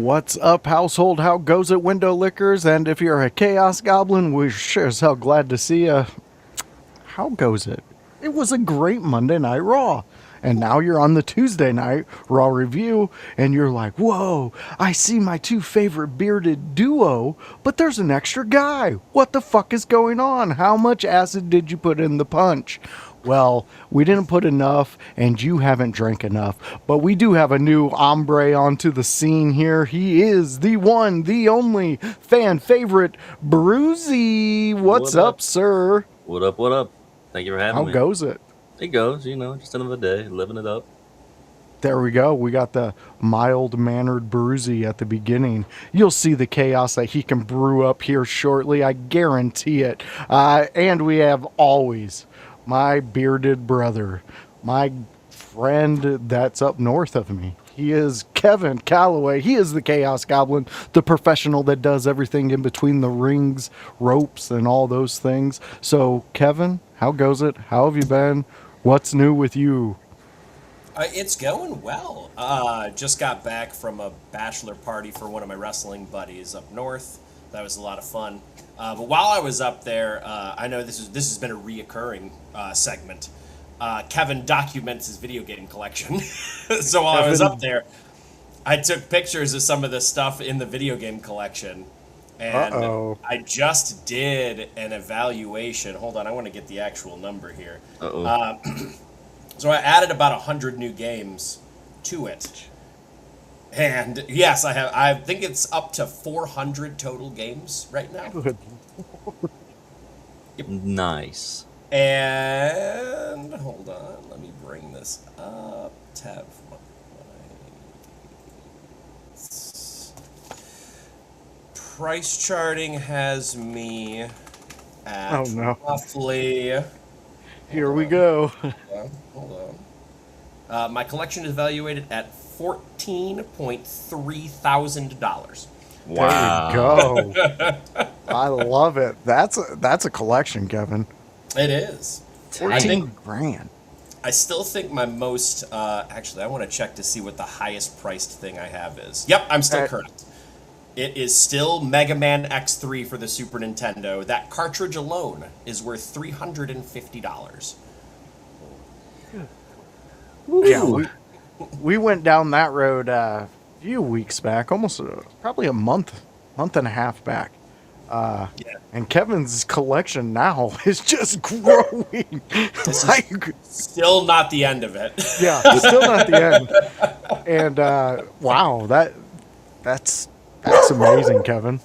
What's up, household? How goes it, window lickers? And if you're a Chaos Goblin, we're sure as hell glad to see you. How goes it? It was a great Monday Night Raw. And now you're on the Tuesday night Raw review, and you're like, whoa, I see my two favorite bearded duo, but there's an extra guy. What the fuck is going on? How much acid did you put in the punch? Well, we didn't put enough, and you haven't drank enough. But we do have a new hombre onto the scene here. He is the one, the only fan favorite, Bruzy. What's What up, sir? What up? What up? Thank you for having How me. goes it? It goes, just another day, living it up. There we go. We got the mild-mannered Bruzy at the beginning. You'll see the chaos that he can brew up here shortly. I guarantee it. And we have always my bearded brother, my friend that's up north of me. He is Kevin Kalloway. He is the Chaos Goblin, the professional that does everything in between the rings, ropes, and all those things. So, Kevin, how goes it? How have you been? What's new with you? It's going well. Just got back from a bachelor party for one of my wrestling buddies up north. That was a lot of fun. But while I was up there, I know this has been a reoccurring segment. Kevin documents his video game collection. So while I was up there, I took pictures of some of the stuff in the video game collection. And I just did an evaluation. Hold on, I want to get the actual number here. So I added about 100 new games to it. And yes, I think it's up to 400 total games right now. Good. Yep. Nice. And hold on, let me bring this up. Tab. Price charting has me at roughly. Here we go. Hold on. My collection is evaluated at $14.3 thousand. Wow. There you go. I love it. That's a collection, Kevin. It is. 14 grand. I still think my most. Actually, I want to check to see what the highest priced thing I have is. Yep, I'm still correct. It is still Mega Man X3 for the Super Nintendo. That cartridge alone is worth $350. Yeah, we went down that road a few weeks back, almost probably a month and a half back. And Kevin's collection now is just growing. Still not the end of it. Yeah, still not the end. And wow, that's amazing, Kevin.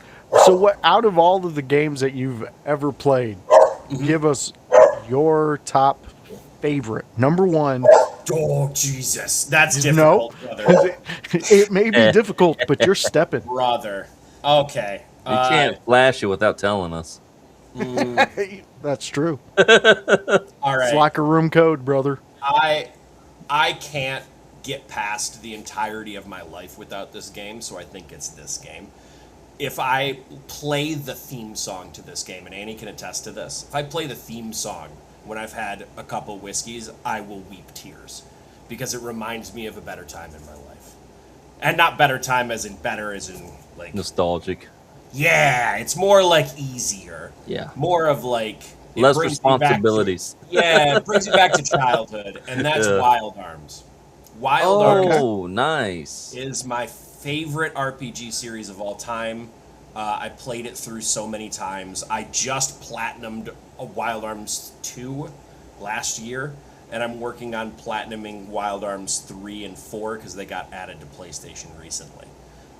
So, what out of all of the games that you've ever played, give us your top favorite, number one. Oh, Jesus. That's difficult, brother. It may be difficult, but you're stepping. Brother. Okay. You can't flash it without telling us. That's true. All right. It's locker room code, brother. I can't get past the entirety of my life without this game, so I think it's this game. If I play the theme song to this game, and Annie can attest to this, if I play the theme song when I've had a couple whiskeys, I will weep tears because it reminds me of a better time in my life. And not better time as in better as in like Nostalgic. Yeah, it's more like easier. Yeah. More of like less responsibilities. It brings you back to childhood, and that's Wild Arms. Wild Arms nice. is my favorite RPG series of all time. I played it through so many times. I just platinumed Wild Arms 2 last year, and I'm working on platinuming Wild Arms 3 and 4 because they got added to PlayStation recently.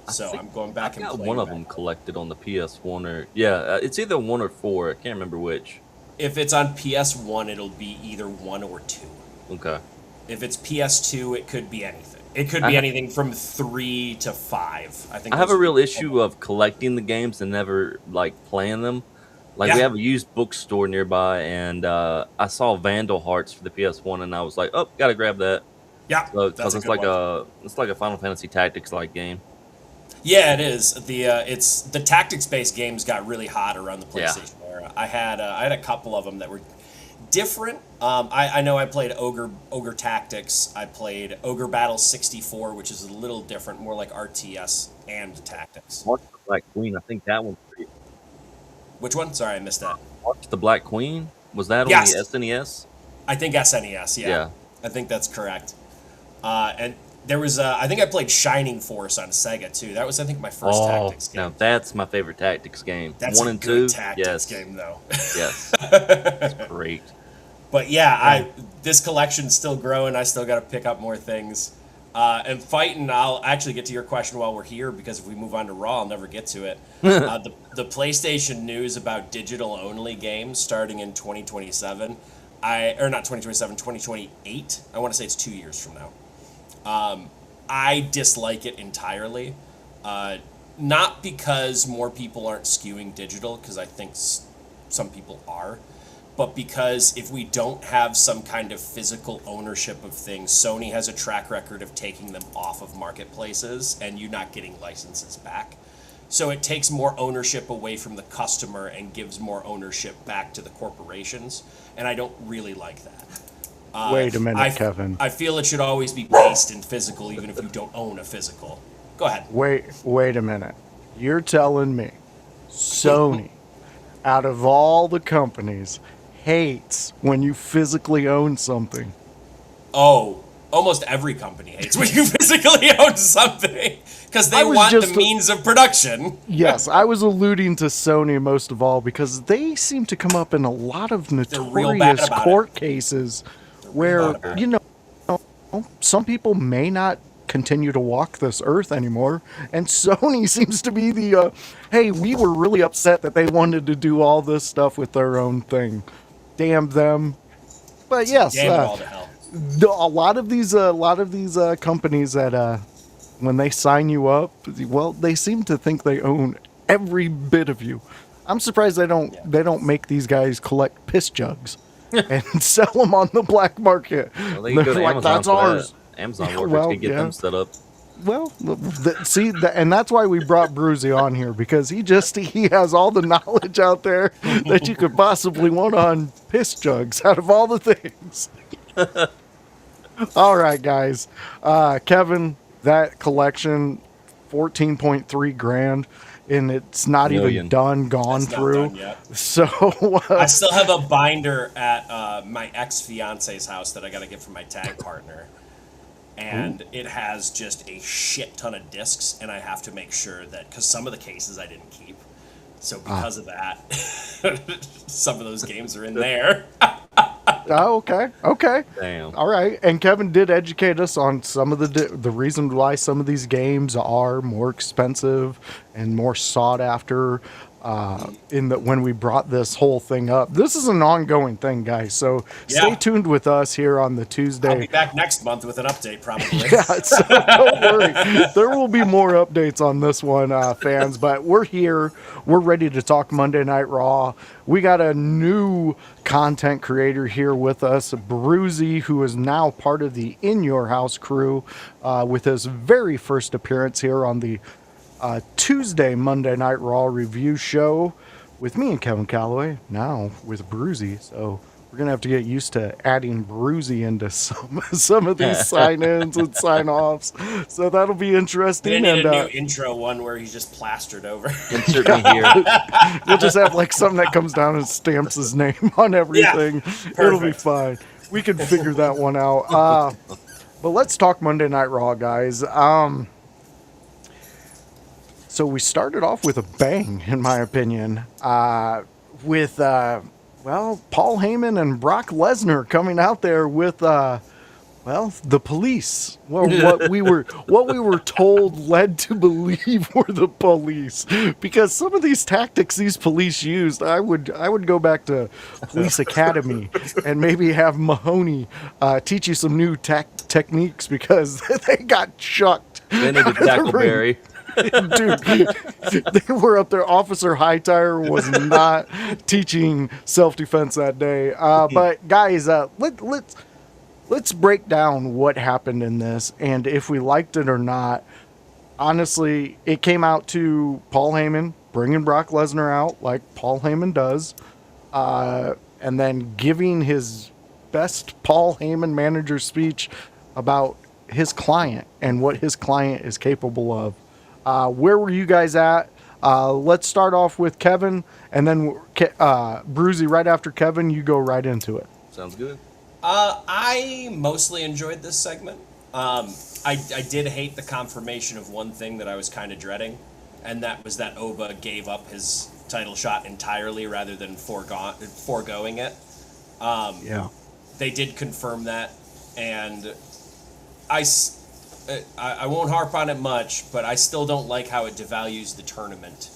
So I'm going back and playing one of them collected on the PS1 or it's either 1 or 4. I can't remember which. If it's on PS1, it'll be either 1 or 2. Okay. If it's PS2, it could be anything. It could be anything from 3 to 5. I think I have a real issue of collecting the games and never like playing them. Like we have a used bookstore nearby, and I saw Vandal Hearts for the PS1, and I was like, "Oh, gotta grab that." Yeah, because it's like a Final Fantasy Tactics like game. Yeah, it is. It's the tactics-based games got really hot around the PlayStation era. I had a couple of them that were Different. I know I played Ogre Tactics. I played Ogre Battle 64, which is a little different, more like RTS and Tactics. Watch the Black Queen. I think that one's pretty. Which one? Sorry, I missed that. Watch the Black Queen. Was that on Yes. the SNES? I think SNES. Yeah. I think that's correct. And there was I think I played Shining Force on Sega too. That was I think my first Tactics game. Now that's my favorite Tactics game. That's 1 a and good 2. Tactics Yes. game though. Yes. It's great. But yeah, this collection's still growing. I still got to pick up more things. And fighting, I'll actually get to your question while we're here, because if we move on to Raw, I'll never get to it. The PlayStation news about digital-only games starting in 2027, or not 2027, 2028. I want to say it's 2 years from now. I dislike it entirely. Not because more people aren't skewing digital, because I think some people are, but because if we don't have some kind of physical ownership of things, Sony has a track record of taking them off of marketplaces and you not getting licenses back. So it takes more ownership away from the customer and gives more ownership back to the corporations, and I don't really like that. Wait a minute, Kevin. I feel it should always be based in physical, even if you don't own a physical. Go ahead. Wait a minute. You're telling me Sony, out of all the companies, hates when you physically own something? Oh, almost every company hates when you physically own something, because they want the means of production. Yes, I was alluding to Sony most of all because they seem to come up in a lot of notorious court cases where, you know, some people may not continue to walk this earth anymore, and Sony seems to be the hey, we were really upset that they wanted to do all this stuff with their own thing. Damn them. But yes, a lot of these companies that when they sign you up, well, they seem to think they own every bit of you. I'm surprised they don't make these guys collect piss jugs and sell them on the black market. Well, they can go to like, Amazon that's for ours. that. Amazon workers can get them set up. Well, and that's why we brought Bruzy on here, because he has all the knowledge out there that you could possibly want on piss jugs out of all the things. All right, guys. Kevin, that collection, 14.3 grand, and it's not even gone through. So I still have a binder at my ex-fiance's house that I got to get from my tag partner. And it has just a shit ton of discs, and I have to make sure that, because some of the cases I didn't keep, so because of that, some of those games are in there. Oh, okay. Damn. All right. And Kevin did educate us on some of the reason why some of these games are more expensive and more sought after. When we brought this whole thing up, this is an ongoing thing, guys. So stay tuned with us here on the Tuesday. I'll be back next month with an update, probably. Yeah, so don't worry. There will be more updates on this one, fans. But we're here. We're ready to talk Monday Night Raw. We got a new content creator here with us, Bruzy, who is now part of the In Your House crew, with his very first appearance here on the Tuesday Monday Night Raw review show with me and Kevin Kalloway, now with Bruzy. So we're gonna have to get used to adding Bruzy into some of these sign-ins and sign-offs. So that'll be interesting. And a new intro one where he's just plastered over. Insert me here. We'll just have like something that comes down and stamps his name on everything. Yeah, it'll be fine. We can figure that one out. But let's talk Monday Night Raw, guys. So we started off with a bang, in my opinion, with Paul Heyman and Brock Lesnar coming out there with the police. Well, what we were told led to believe were the police, because some of these tactics these police used, I would go back to Police Academy and maybe have Mahoney teach you some new techniques, because they got chucked. They needed Tackleberry. Dude, they were up there. Officer Hightire was not teaching self-defense that day. But guys, let's break down what happened in this, and if we liked it or not. Honestly, it came out to Paul Heyman bringing Brock Lesnar out like Paul Heyman does. and then giving his best Paul Heyman manager speech about his client and what his client is capable of. Where were you guys at? Let's start off with Kevin, and then Bruzy, right after Kevin, you go right into it. Sounds good. I mostly enjoyed this segment. I did hate the confirmation of one thing that I was kind of dreading, and that was that Oba gave up his title shot entirely rather than foregoing it. Yeah. They did confirm that, and I won't harp on it much, but I still don't like how it devalues the tournament.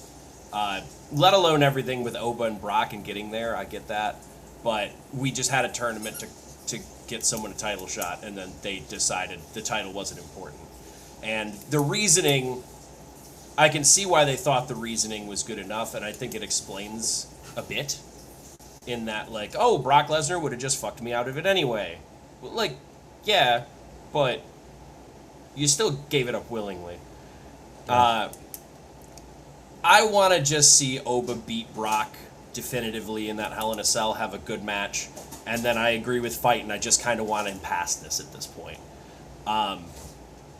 Let alone everything with Oba and Brock and getting there. I get that, but we just had a tournament to get someone a title shot, and then they decided the title wasn't important. And the reasoning, I can see why they thought the reasoning was good enough, and I think it explains a bit in that, like, oh, Brock Lesnar would have just fucked me out of it anyway. Well, like, yeah, but you still gave it up willingly. I want to just see Oba beat Brock definitively in that Hell in a Cell, have a good match, and then I agree with Fight, and I just kind of want him past this at this point.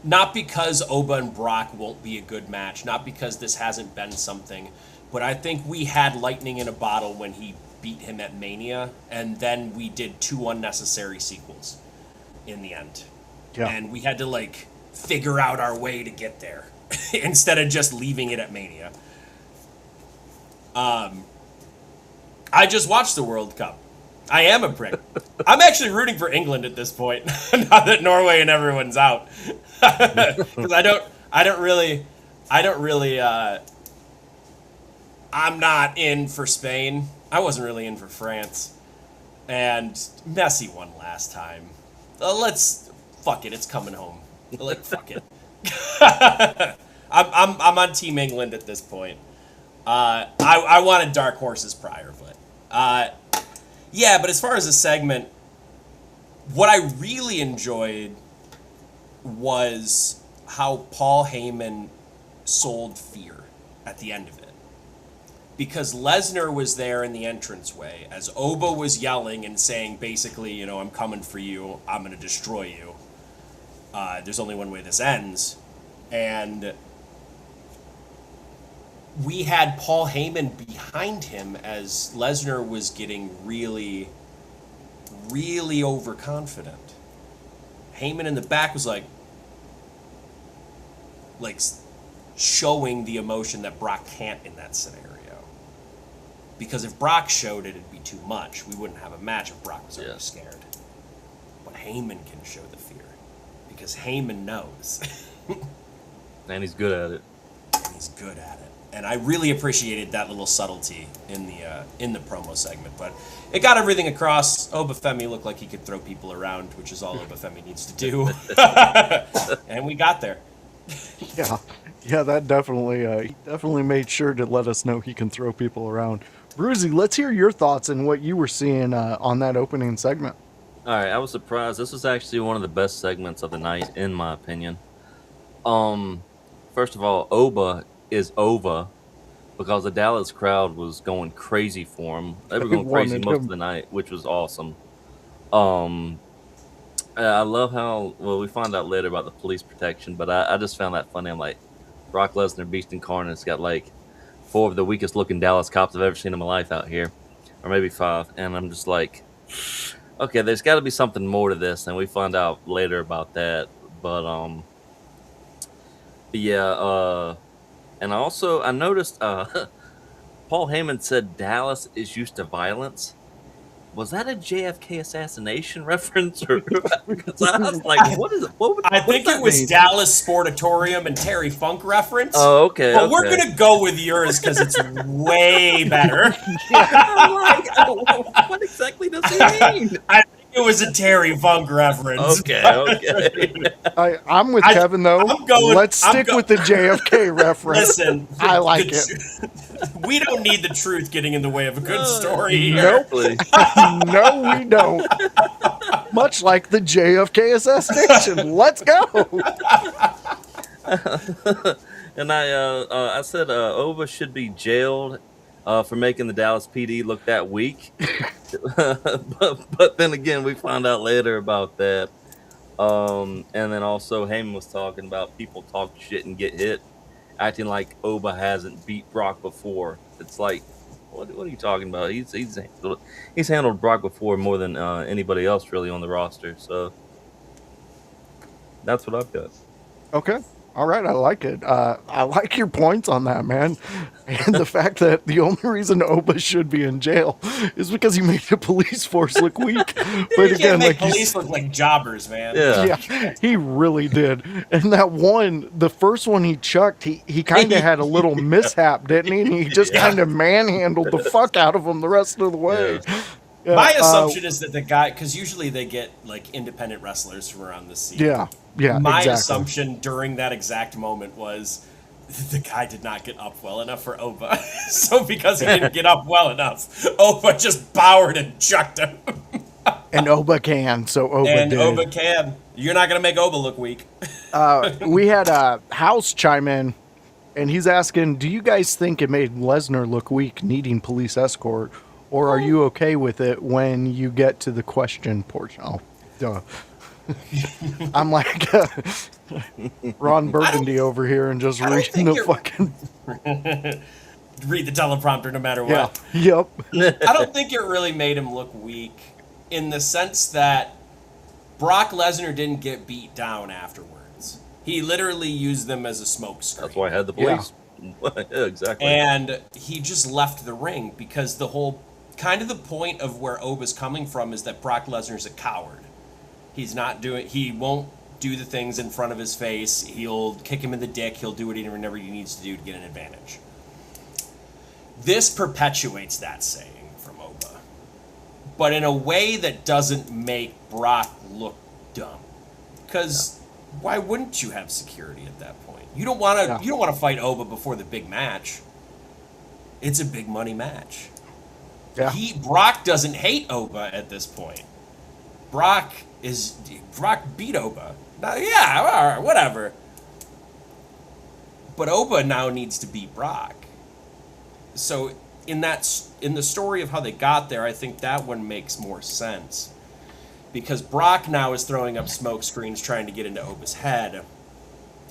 Not because Oba and Brock won't be a good match, not because this hasn't been something, but I think we had lightning in a bottle when he beat him at Mania, and then we did 2 unnecessary sequels in the end. Yeah. And we had to, like, figure out our way to get there instead of just leaving it at Mania. I just watched the World Cup. I am a prick. I'm actually rooting for England at this point, now that Norway and everyone's out. Because I'm not in for Spain. I wasn't really in for France. And Messi won last time. Fuck it, it's coming home. Fuck it. I'm on Team England at this point. I wanted Dark Horses prior, but yeah. But as far as the segment, what I really enjoyed was how Paul Heyman sold fear at the end of it, because Lesnar was there in the entranceway as Oba was yelling and saying, basically, you know, I'm coming for you. I'm going to destroy you. There's only one way this ends. And we had Paul Heyman behind him as Lesnar was getting really, really overconfident. Heyman in the back was like showing the emotion that Brock can't in that scenario. Because if Brock showed it, it'd be too much. We wouldn't have a match if Brock was already scared. But Heyman can show the fear. Because Heyman knows. And he's good at it. And he's good at it. And I really appreciated that little subtlety in the promo segment. But it got everything across. Obafemi looked like he could throw people around, which is all Obafemi needs to do. And we got there. Yeah, that definitely he definitely made sure to let us know he can throw people around. Bruzy, let's hear your thoughts and what you were seeing on that opening segment. All right, I was surprised. This was actually one of the best segments of the night, in my opinion. First of all, Oba is over because the Dallas crowd was going crazy for him. They were going crazy most of the night, which was awesome. I love how, well, we find out later about the police protection, but I just found that funny. I'm like, Brock Lesnar, Beast Incarnate's got like 4 of the weakest looking Dallas cops I've ever seen in my life out here, or maybe 5. And I'm just like, okay, there's got to be something more to this, and we find out later about that. But yeah. And also, I noticed Paul Heyman said Dallas is used to violence. Was that a JFK assassination reference? Or because I was like, what is it? I think it was Dallas Sportatorium and Terry Funk reference. Oh, okay. But we're going to go with yours because it's way better. I'm like, what exactly does he mean? I think it was a Terry Funk reference. Okay. I'm with Kevin, though. Let's stick with the JFK reference. Listen, I like it. We don't need the truth getting in the way of a good story here. Nope. No, we don't. Much like the JFK assassination. Let's go. And I said Ova should be jailed for making the Dallas PD look that weak. but then again, we found out later about that. And then also Heyman was talking about people talk shit and get hit, acting like Oba hasn't beat Brock before. It's like, what are you talking about? He's handled Brock before more than anybody else really on the roster. So that's what I've got. Okay. All right, I like it. I like your points on that, man. And the fact that the only reason Oba should be in jail is because he made the police force look weak. But You again, can't make like police look like jobbers, man. Yeah. yeah, he really did. And that one, the first one he chucked, he kind of had a little mishap, didn't he? And he just kind of manhandled the fuck out of him the rest of the way. Yeah, My assumption is that the guy, because usually they get like independent wrestlers from around the scene. Yeah, My exactly. assumption during that exact moment was the guy did not get up well enough for Oba. So because he didn't get up well enough, Oba just bowered and chucked him. And Oba can, so Oba And did. Oba can. You're not going to make Oba look weak. We had House chime in, and he's asking, do you guys think it made Lesnar look weak needing police escort, or are you okay with it when you get to the question portion? Oh, duh. I'm like Ron Burgundy over here and just reading the fucking... Read the teleprompter no matter Yeah, what. yep. I don't think it really made him look weak in the sense that Brock Lesnar didn't get beat down afterwards. He literally used them as a smokescreen. That's why I had the police. Yeah, exactly. And he just left the ring because the whole kind of the point of where Oba's coming from is that Brock Lesnar's a coward. He won't do the things in front of his face. He'll kick him in the dick. He'll do whatever he needs to do to get an advantage. This perpetuates that saying from Oba, but in a way that doesn't make Brock look dumb. Because why wouldn't you have security at that point? You don't want to. You don't want to fight Oba before the big match. It's a big money match. Yeah. Brock doesn't hate Oba at this point. Brock beat Oba. Now, yeah, all right, whatever. But Oba now needs to beat Brock. So in the story of how they got there, I think that one makes more sense. Because Brock now is throwing up smoke screens trying to get into Oba's head.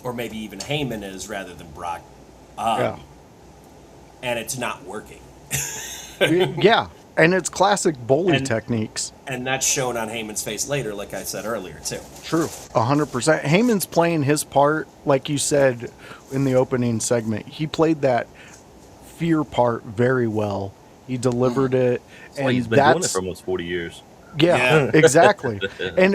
Or maybe even Heyman is rather than Brock. And it's not working. Yeah. And it's classic bully techniques. And that's shown on Heyman's face later, like I said earlier, too. True, 100%. Heyman's playing his part, like you said in the opening segment. He played that fear part very well. He delivered it. And he's been doing it for almost 40 years. Yeah, exactly.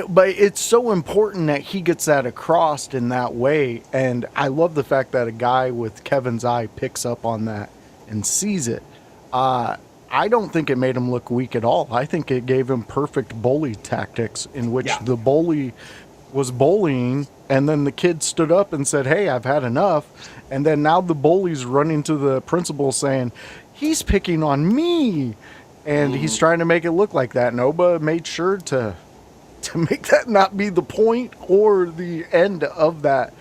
But it's so important that he gets that across in that way. And I love the fact that a guy with Kevin's eye picks up on that and sees it. I don't think it made him look weak at all. I think it gave him perfect bully tactics in which the bully was bullying, and then the kid stood up and said, hey, I've had enough. And then now the bully's running to the principal saying, he's picking on me. And he's trying to make it look like that. And Oba made sure to make that not be the point or the end of that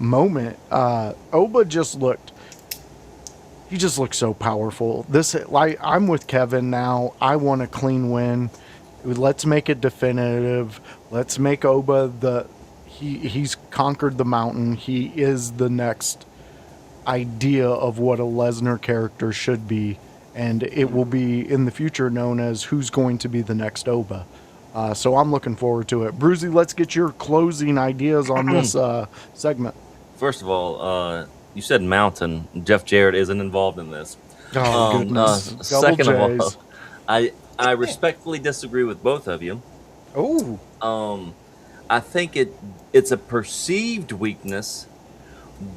moment. Oba just looked... He just looks so powerful. I'm with Kevin now. I want a clean win. Let's make it definitive. Let's make Oba he's conquered the mountain. He is the next idea of what a Lesnar character should be, and it will be in the future known as who's going to be the next Oba. So I'm looking forward to it. Bruzy, let's get your closing ideas on this segment. First of all, you said mountain. Jeff Jarrett isn't involved in this. Oh, goodness. Second of all, I respectfully disagree with both of you. Oh. I think it's a perceived weakness,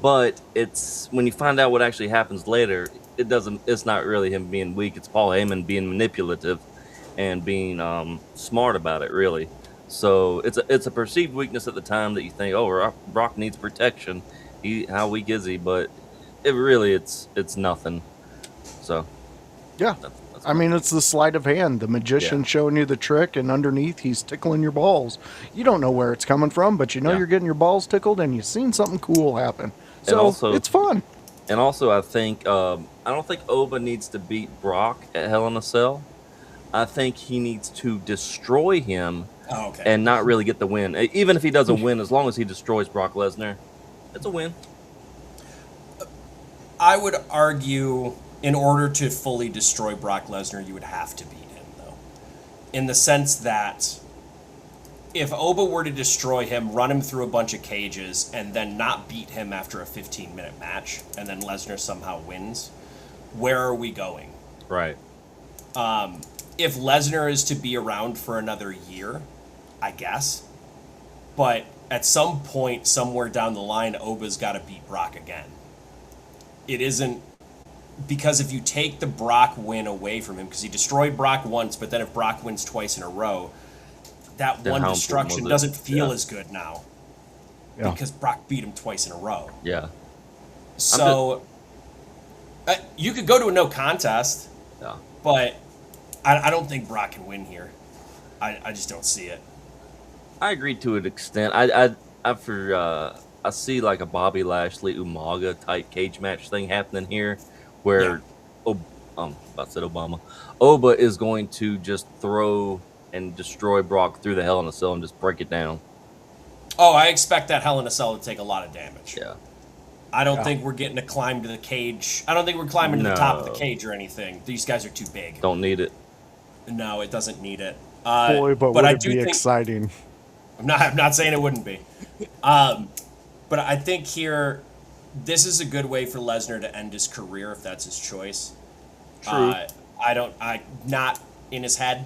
but it's when you find out what actually happens later, it's not really him being weak. It's Paul Heyman being manipulative and being smart about it, really. So it's a perceived weakness at the time that you think, oh, Brock needs protection. How weak is he? But it's nothing. So yeah, I mean, it's the sleight of hand. The magician showing you the trick, and underneath he's tickling your balls. You don't know where it's coming from, but you know you're getting your balls tickled, and you've seen something cool happen. So also, it's fun. And also, I don't think Oba needs to beat Brock at Hell in a Cell. I think he needs to destroy him Oh, okay. and not really get the win. Even if he doesn't win, as long as he destroys Brock Lesnar, it's a win. I would argue in order to fully destroy Brock Lesnar, you would have to beat him, though. In the sense that if Oba were to destroy him, run him through a bunch of cages, and then not beat him after a 15-minute match, and then Lesnar somehow wins, where are we going? Right. If Lesnar is to be around for another year, I guess. But at some point, somewhere down the line, Oba's got to beat Brock again. It isn't because if you take the Brock win away from him, because he destroyed Brock once, but then if Brock wins twice in a row, that Then one how destruction important was it? doesn't feel Yeah. as good now Yeah. because Brock beat him twice in a row. Yeah. So you could go to a no contest, Yeah. but I don't think Brock can win here. I just don't see it. I agree to an extent. I see like a Bobby Lashley Umaga type cage match thing happening here, where about to say Obama, Oba is going to just throw and destroy Brock through the Hell in a Cell and just break it down. Oh, I expect that Hell in a Cell to take a lot of damage. Yeah. I don't think we're getting to climb to the cage. I don't think we're climbing to the top of the No. cage or anything. These guys are too big. Don't need it. No, it doesn't need it. Boy, but would I it do be think exciting? I'm not saying it wouldn't be. But I think here, this is a good way for Lesnar to end his career if that's his choice. True. Not in his head.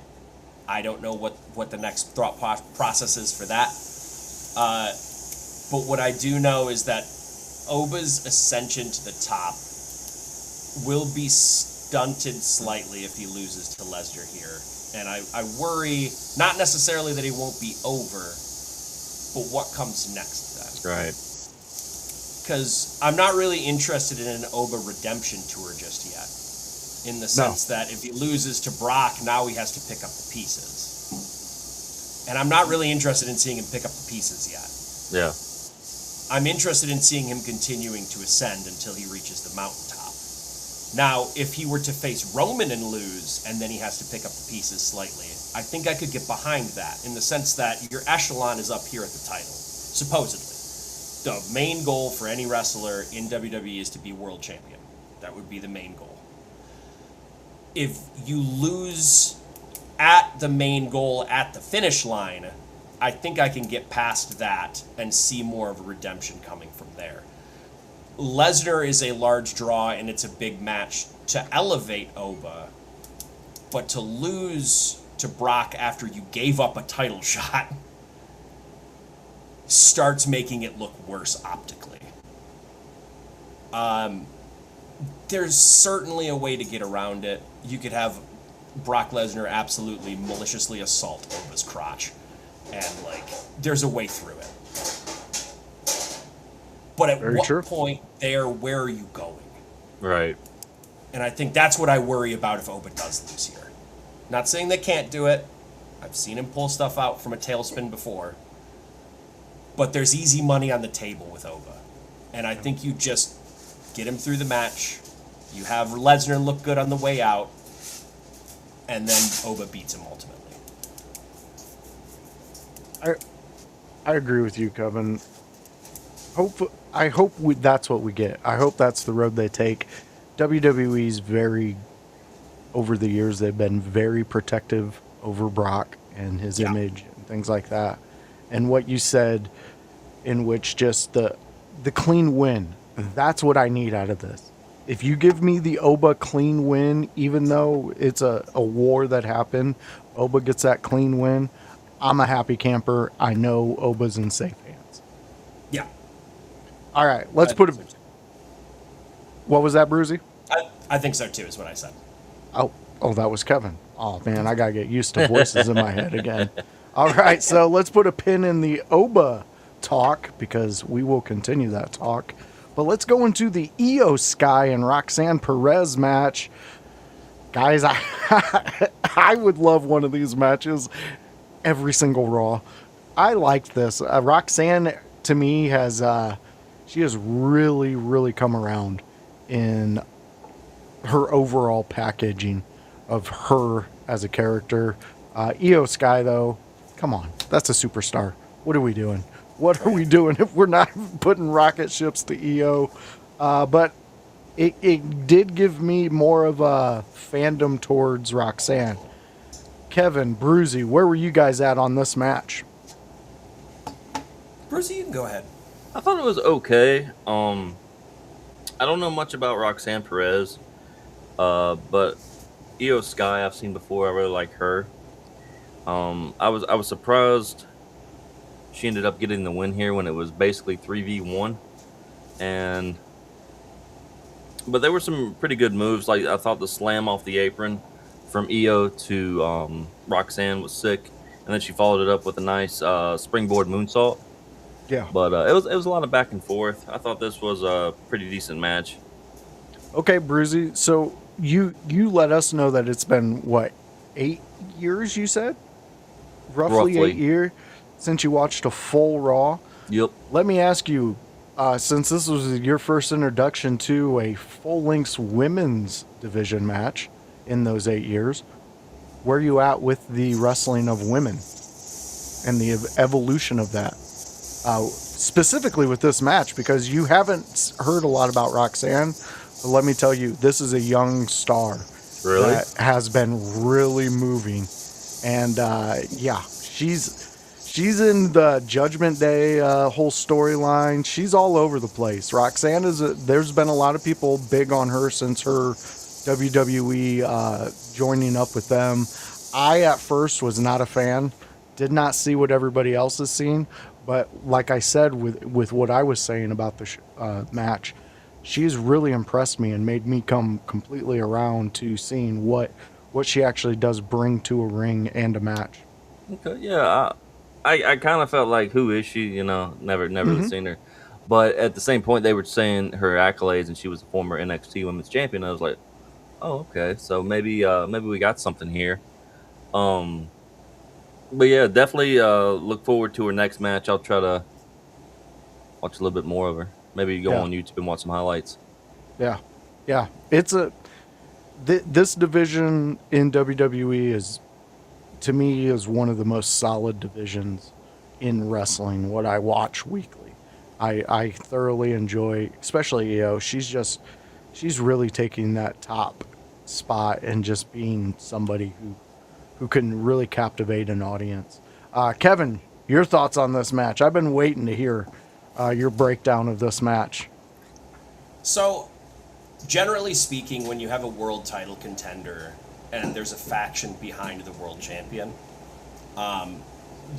I don't know what the next thought process is for that. But what I do know is that Oba's ascension to the top will be stunted slightly if he loses to Lesnar here. And I worry, not necessarily that he won't be over, but what comes next then. Right. Because I'm not really interested in an Oba redemption tour just yet. In the sense that if he loses to Brock, now he has to pick up the pieces. And I'm not really interested in seeing him pick up the pieces yet. Yeah. I'm interested in seeing him continuing to ascend until he reaches the mountaintop. Now, if he were to face Roman and lose, and then he has to pick up the pieces slightly, I think I could get behind that, in the sense that your echelon is up here at the title, supposedly. The main goal for any wrestler in WWE is to be world champion. That would be the main goal. If you lose at the main goal at the finish line, I think I can get past that and see more of a redemption coming from there. Lesnar is a large draw and it's a big match to elevate Oba, but to lose to Brock after you gave up a title shot starts making it look worse optically. There's certainly a way to get around it. You could have Brock Lesnar absolutely maliciously assault Oba's crotch, and there's a way through it. But at Very what true. point there, where are you going? Right. And I think that's what I worry about if Oba does lose here. Not saying they can't do it. I've seen him pull stuff out from a tailspin before. But there's easy money on the table with Oba. And I think you just get him through the match. You have Lesnar look good on the way out. And then Oba beats him ultimately. I agree with you, Kevin. I hope that's what we get. I hope that's the road they take. WWE's over the years, they've been very protective over Brock and his image and things like that. And what you said, in which just the clean win, that's what I need out of this. If you give me the Oba clean win, even though it's a war that happened, Oba gets that clean win, I'm a happy camper. I know Oba's in safe hands. Yeah. All right, let's put a... What was that, Bruzy? I think so too, is what I said. Oh, that was Kevin. Oh, man, I got to get used to voices in my head again. All right, so let's put a pin in the Oba talk because we will continue that talk. But let's go into the Io Sky and Roxanne Perez match. Guys, I would love one of these matches every single Raw. I liked this. Roxanne, to me, she has really, really come around in her overall packaging of her as a character. Io Sky, though, come on, that's a superstar. What are we doing? What are we doing if we're not putting rocket ships to Io? But it did give me more of a fandom towards Roxanne. Kevin, Bruzy, where were you guys at on this match? Brucey, you can go ahead. I thought it was okay. I don't know much about Roxanne Perez, but Io Sky I've seen before. I really like her. I was surprised she ended up getting the win here when it was basically 3v1, and but there were some pretty good moves. Like I thought the slam off the apron from Io to Roxanne was sick, and then she followed it up with a nice springboard moonsault. Yeah. But it was a lot of back and forth. I thought this was a pretty decent match. Okay, Bruzy. So you let us know that it's been what, 8 years? You said roughly Roughly. 8 years since you watched a full Raw. Yep. Let me ask you, since this was your first introduction to a full-length women's division match in those 8 years, where are you at with the wrestling of women and the evolution of that? Specifically with this match, because you haven't heard a lot about Roxanne, but let me tell you, this is a young star Really? that has been really moving, and yeah, she's in the Judgment Day whole storyline. She's all over the place. Roxanne there's been a lot of people big on her since her WWE joining up with them. I at first was not a fan, did not see what everybody else is seeing, but like I said with what I was saying about the match, she's really impressed me and made me come completely around to seeing what she actually does bring to a ring and a match. Okay. Yeah. I kind of felt like, who is she? Never seen her. But at the same point, they were saying her accolades, and she was a former NXT Women's Champion. I was like, oh, okay. So maybe we got something here. Um, but yeah, definitely look forward to her next match. I'll try to watch a little bit more of her. Maybe go Yeah. on YouTube and watch some highlights. Yeah, yeah. This division in WWE is, to me, is one of the most solid divisions in wrestling. What I watch weekly, I thoroughly enjoy, especially Io. She's really taking that top spot and just being somebody who can really captivate an audience. Kevin, your thoughts on this match? I've been waiting to hear your breakdown of this match. So, generally speaking, when you have a world title contender and there's a faction behind the world champion,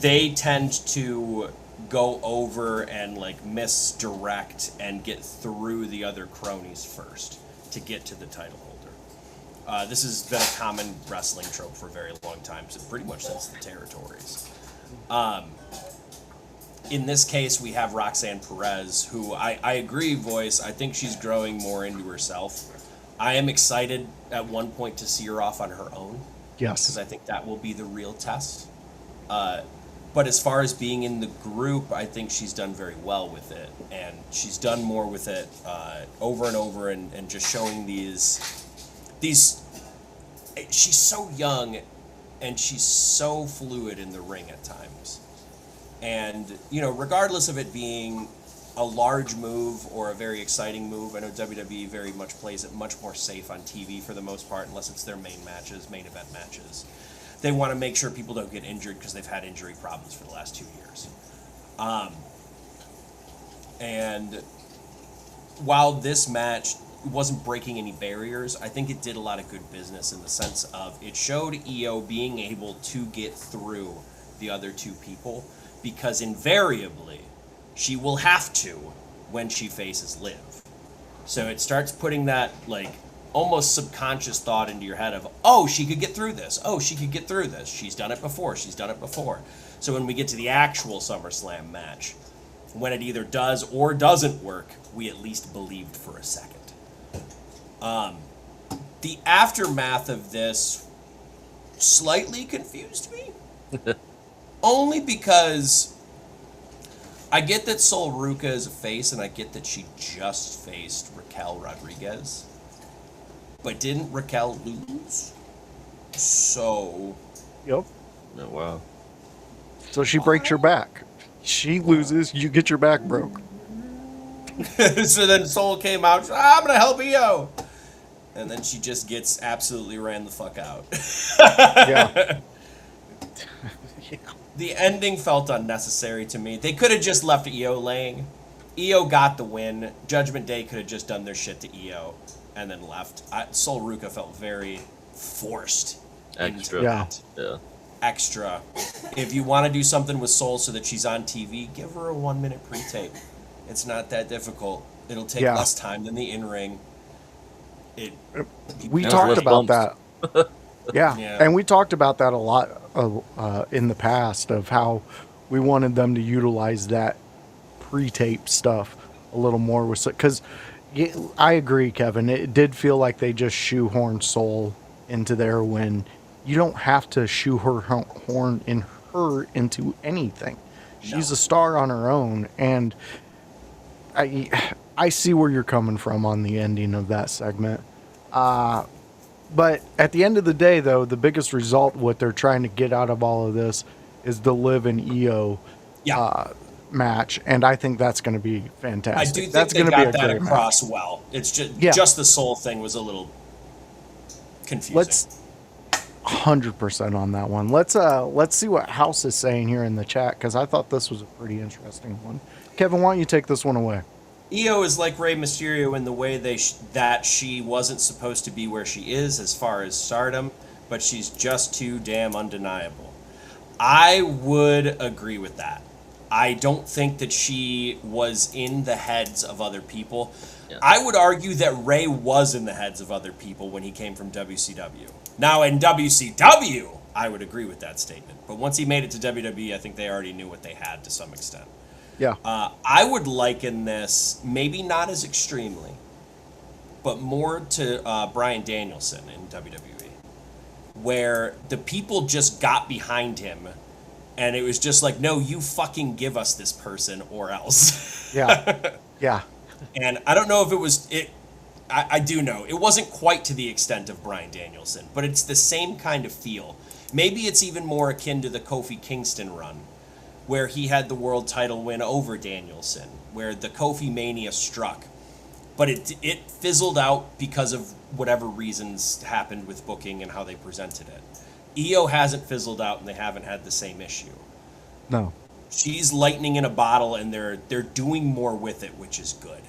they tend to go over and misdirect and get through the other cronies first to get to the title holder. This has been a common wrestling trope for a very long time, so pretty much since the territories. In this case, we have Roxanne Perez, who I agree, Voice. I think she's growing more into herself. I am excited at one point to see her off on her own, because Yes. I think that will be the real test. But as far as being in the group, I think she's done very well with it, and she's done more with it over and over, and just showing these. She's so young, and she's so fluid in the ring at times. And, regardless of it being a large move or a very exciting move, I know WWE very much plays it much more safe on TV for the most part, unless it's their main event matches. They want to make sure people don't get injured because they've had injury problems for the last 2 years. And while this match wasn't breaking any barriers, I think it did a lot of good business in the sense of it showed Io being able to get through the other two people, because invariably she will have to when she faces Liv. So it starts putting that almost subconscious thought into your head of, oh, she could get through this. Oh, she could get through this. She's done it before. So when we get to the actual SummerSlam match, when it either does or doesn't work, we at least believed for a second. The aftermath of this slightly confused me. Only because I get that Sol Ruca is a face, and I get that she just faced Raquel Rodriguez. But didn't Raquel lose? So, Yep. Oh, wow. So she breaks your back. She loses, you get your back broke. so then Soul came out. I'm gonna help EO, and then she just gets absolutely ran the fuck out. Yeah. The ending felt unnecessary to me. They could have just left EO laying. EO got the win. Judgment Day could have just done their shit to EO and then left. Sol Ruka felt very forced. Extra. Into Yeah. that. Yeah. Extra. If you want to do something with Soul so that she's on TV, give her a 1 minute pre-tape. It's not that difficult. It'll take Yeah. less time than the in-ring. We Yeah, talked less about bumps. that. Yeah. Yeah. And we talked about that a lot in the past of how we wanted them to utilize that pre-tape stuff a little more with because I agree, Kevin. It did feel like they just shoehorned Soul into there when you don't have to shoehorn in her into anything. She's No. a star on her own, and I see where you're coming from on the ending of that segment. But at the end of the day, though, the biggest result, what they're trying to get out of all of this, is the Liv and EO Yeah. match, and I think that's going to be fantastic. I do think that's they gonna got be a that great across match. well. It's Yeah. just the Soul thing was a little confusing. Let's 100% on that one. Let's see what House is saying here in the chat because I thought this was a pretty interesting one. Kevin, why don't you take this one away? EO is like Rey Mysterio in the way that she wasn't supposed to be where she is as far as stardom, but she's just too damn undeniable. I would agree with that. I don't think that she was in the heads of other people. Yeah. I would argue that Rey was in the heads of other people when he came from WCW. Now, in WCW, I would agree with that statement. But once he made it to WWE, I think they already knew what they had to some extent. Yeah. I would liken this, maybe not as extremely, but more to Bryan Danielson in WWE, where the people just got behind him, and it was just like, no, you fucking give us this person or else. Yeah. Yeah. And I don't know if it was it. I do know it wasn't quite to the extent of Bryan Danielson, but it's the same kind of feel. Maybe it's even more akin to the Kofi Kingston run, where he had the world title win over Danielson, where the Kofi Mania struck. But it fizzled out because of whatever reasons happened with booking and how they presented it. EO hasn't fizzled out and they haven't had the same issue. No. She's lightning in a bottle and they're doing more with it, which is good.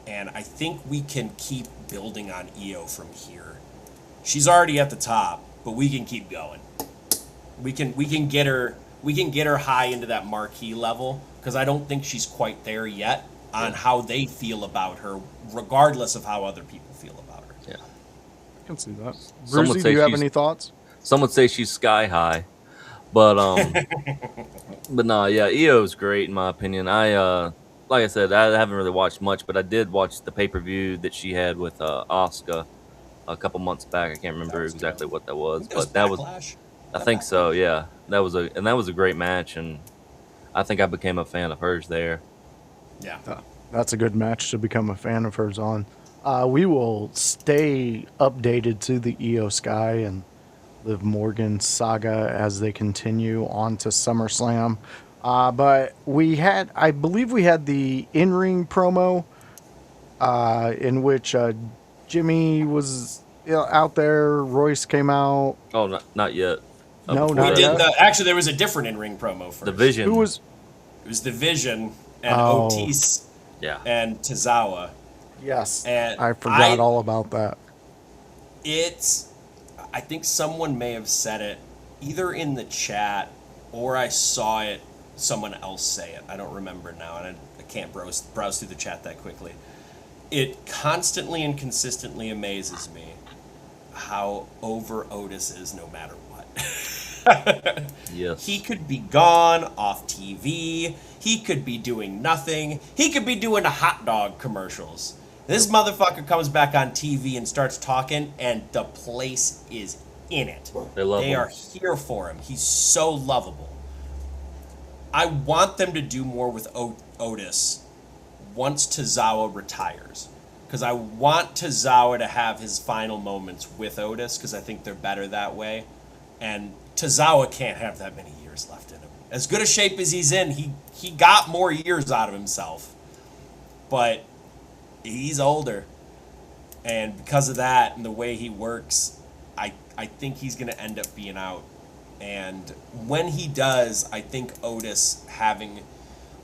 And I think we can keep building on EO from here. She's already at the top, but we can keep going. We can get her high into that marquee level because I don't think she's quite there yet on how they feel about her, regardless of how other people feel about her. Yeah. I can see that. Some would Brucey, say do you have she's- any thoughts? Some would say she's sky high, but but no, yeah, EO's great in my opinion. Like I said, I haven't really watched much, but I did watch the pay-per-view that she had with Asuka a couple months back. I can't remember exactly what that was, but that was Backlash. I think so. Yeah, that was a great match, and I think I became a fan of hers there. Yeah. That's a good match to become a fan of hers on. We will stay updated to the EO Sky and Liv Morgan saga as they continue on to SummerSlam. But I believe we had the in-ring promo in which Jimmy was out there. Royce came out. Oh, not yet. No, before not We that. did actually there was a different in-ring promo first. The Vision. Who was? It was the Vision and Oh. Otis Yeah. and Tozawa. Yes, And I forgot all about that. I think someone may have said it either in the chat or I saw it someone else say it. I don't remember now, and I can't browse through the chat that quickly. It constantly and consistently amazes me how over Otis is no matter what. Yes. He could be gone off TV. He could be doing nothing. He could be doing hot dog commercials. This motherfucker comes back on TV and starts talking, and the place is in it. They love him. are here for him. He's so lovable. I want them to do more with Otis once Tozawa retires. because I want Tozawa to have his final moments with Otis, because I think they're better that way. And Tozawa can't have that many years left in him. As good a shape as he's in, he got more years out of himself. But he's older. And because of that and the way he works, I think he's going to end up being out. And when he does, I think Otis having...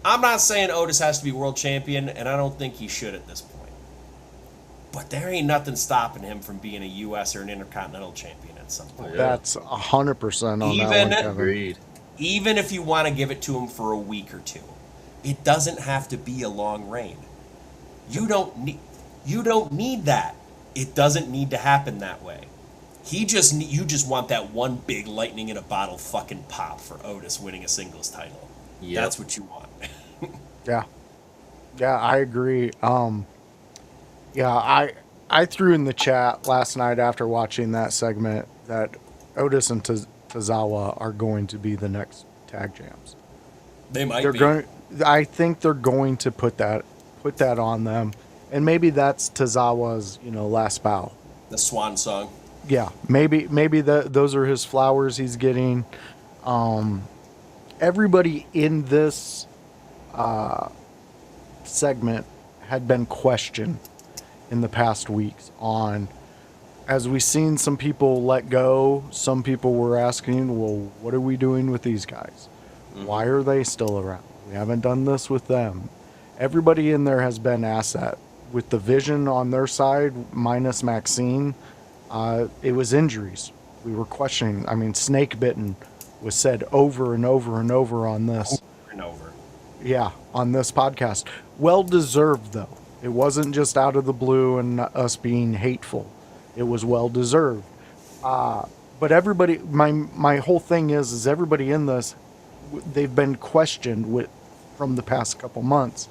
I'm not saying Otis has to be world champion, and I don't think he should at this point. But there ain't nothing stopping him from being a U.S. or an Intercontinental champion at some point. That's 100% on that one, Kevin. Agreed. Even if you want to give it to him for a week or two, it doesn't have to be a long reign. You don't need that. It doesn't need to happen that way. You just want that one big lightning in a bottle fucking pop for Otis winning a singles title. Yep. That's what you want. Yeah, I agree. I threw in the chat last night after watching that segment that Otis and Tozawa are going to be the next tag champs. They might be. I think they're going to put that on them, and maybe that's Tozawa's last bow. The swan song. Yeah, maybe those are his flowers he's getting. Everybody in this segment had been questioned in the past weeks on, as we've seen some people let go, some people were asking, well, what are we doing with these guys? Why are they still around? We haven't done this with them. Everybody in there has been asset. With the Vision on their side, minus Maxine, it was injuries. We were questioning. I mean, snake bitten was said over and over and over on this. Over and over. Yeah, on this podcast. Well deserved, though. It wasn't just out of the blue and us being hateful. It was well deserved. But everybody, my whole thing is everybody in this, they've been questioned from the past couple months.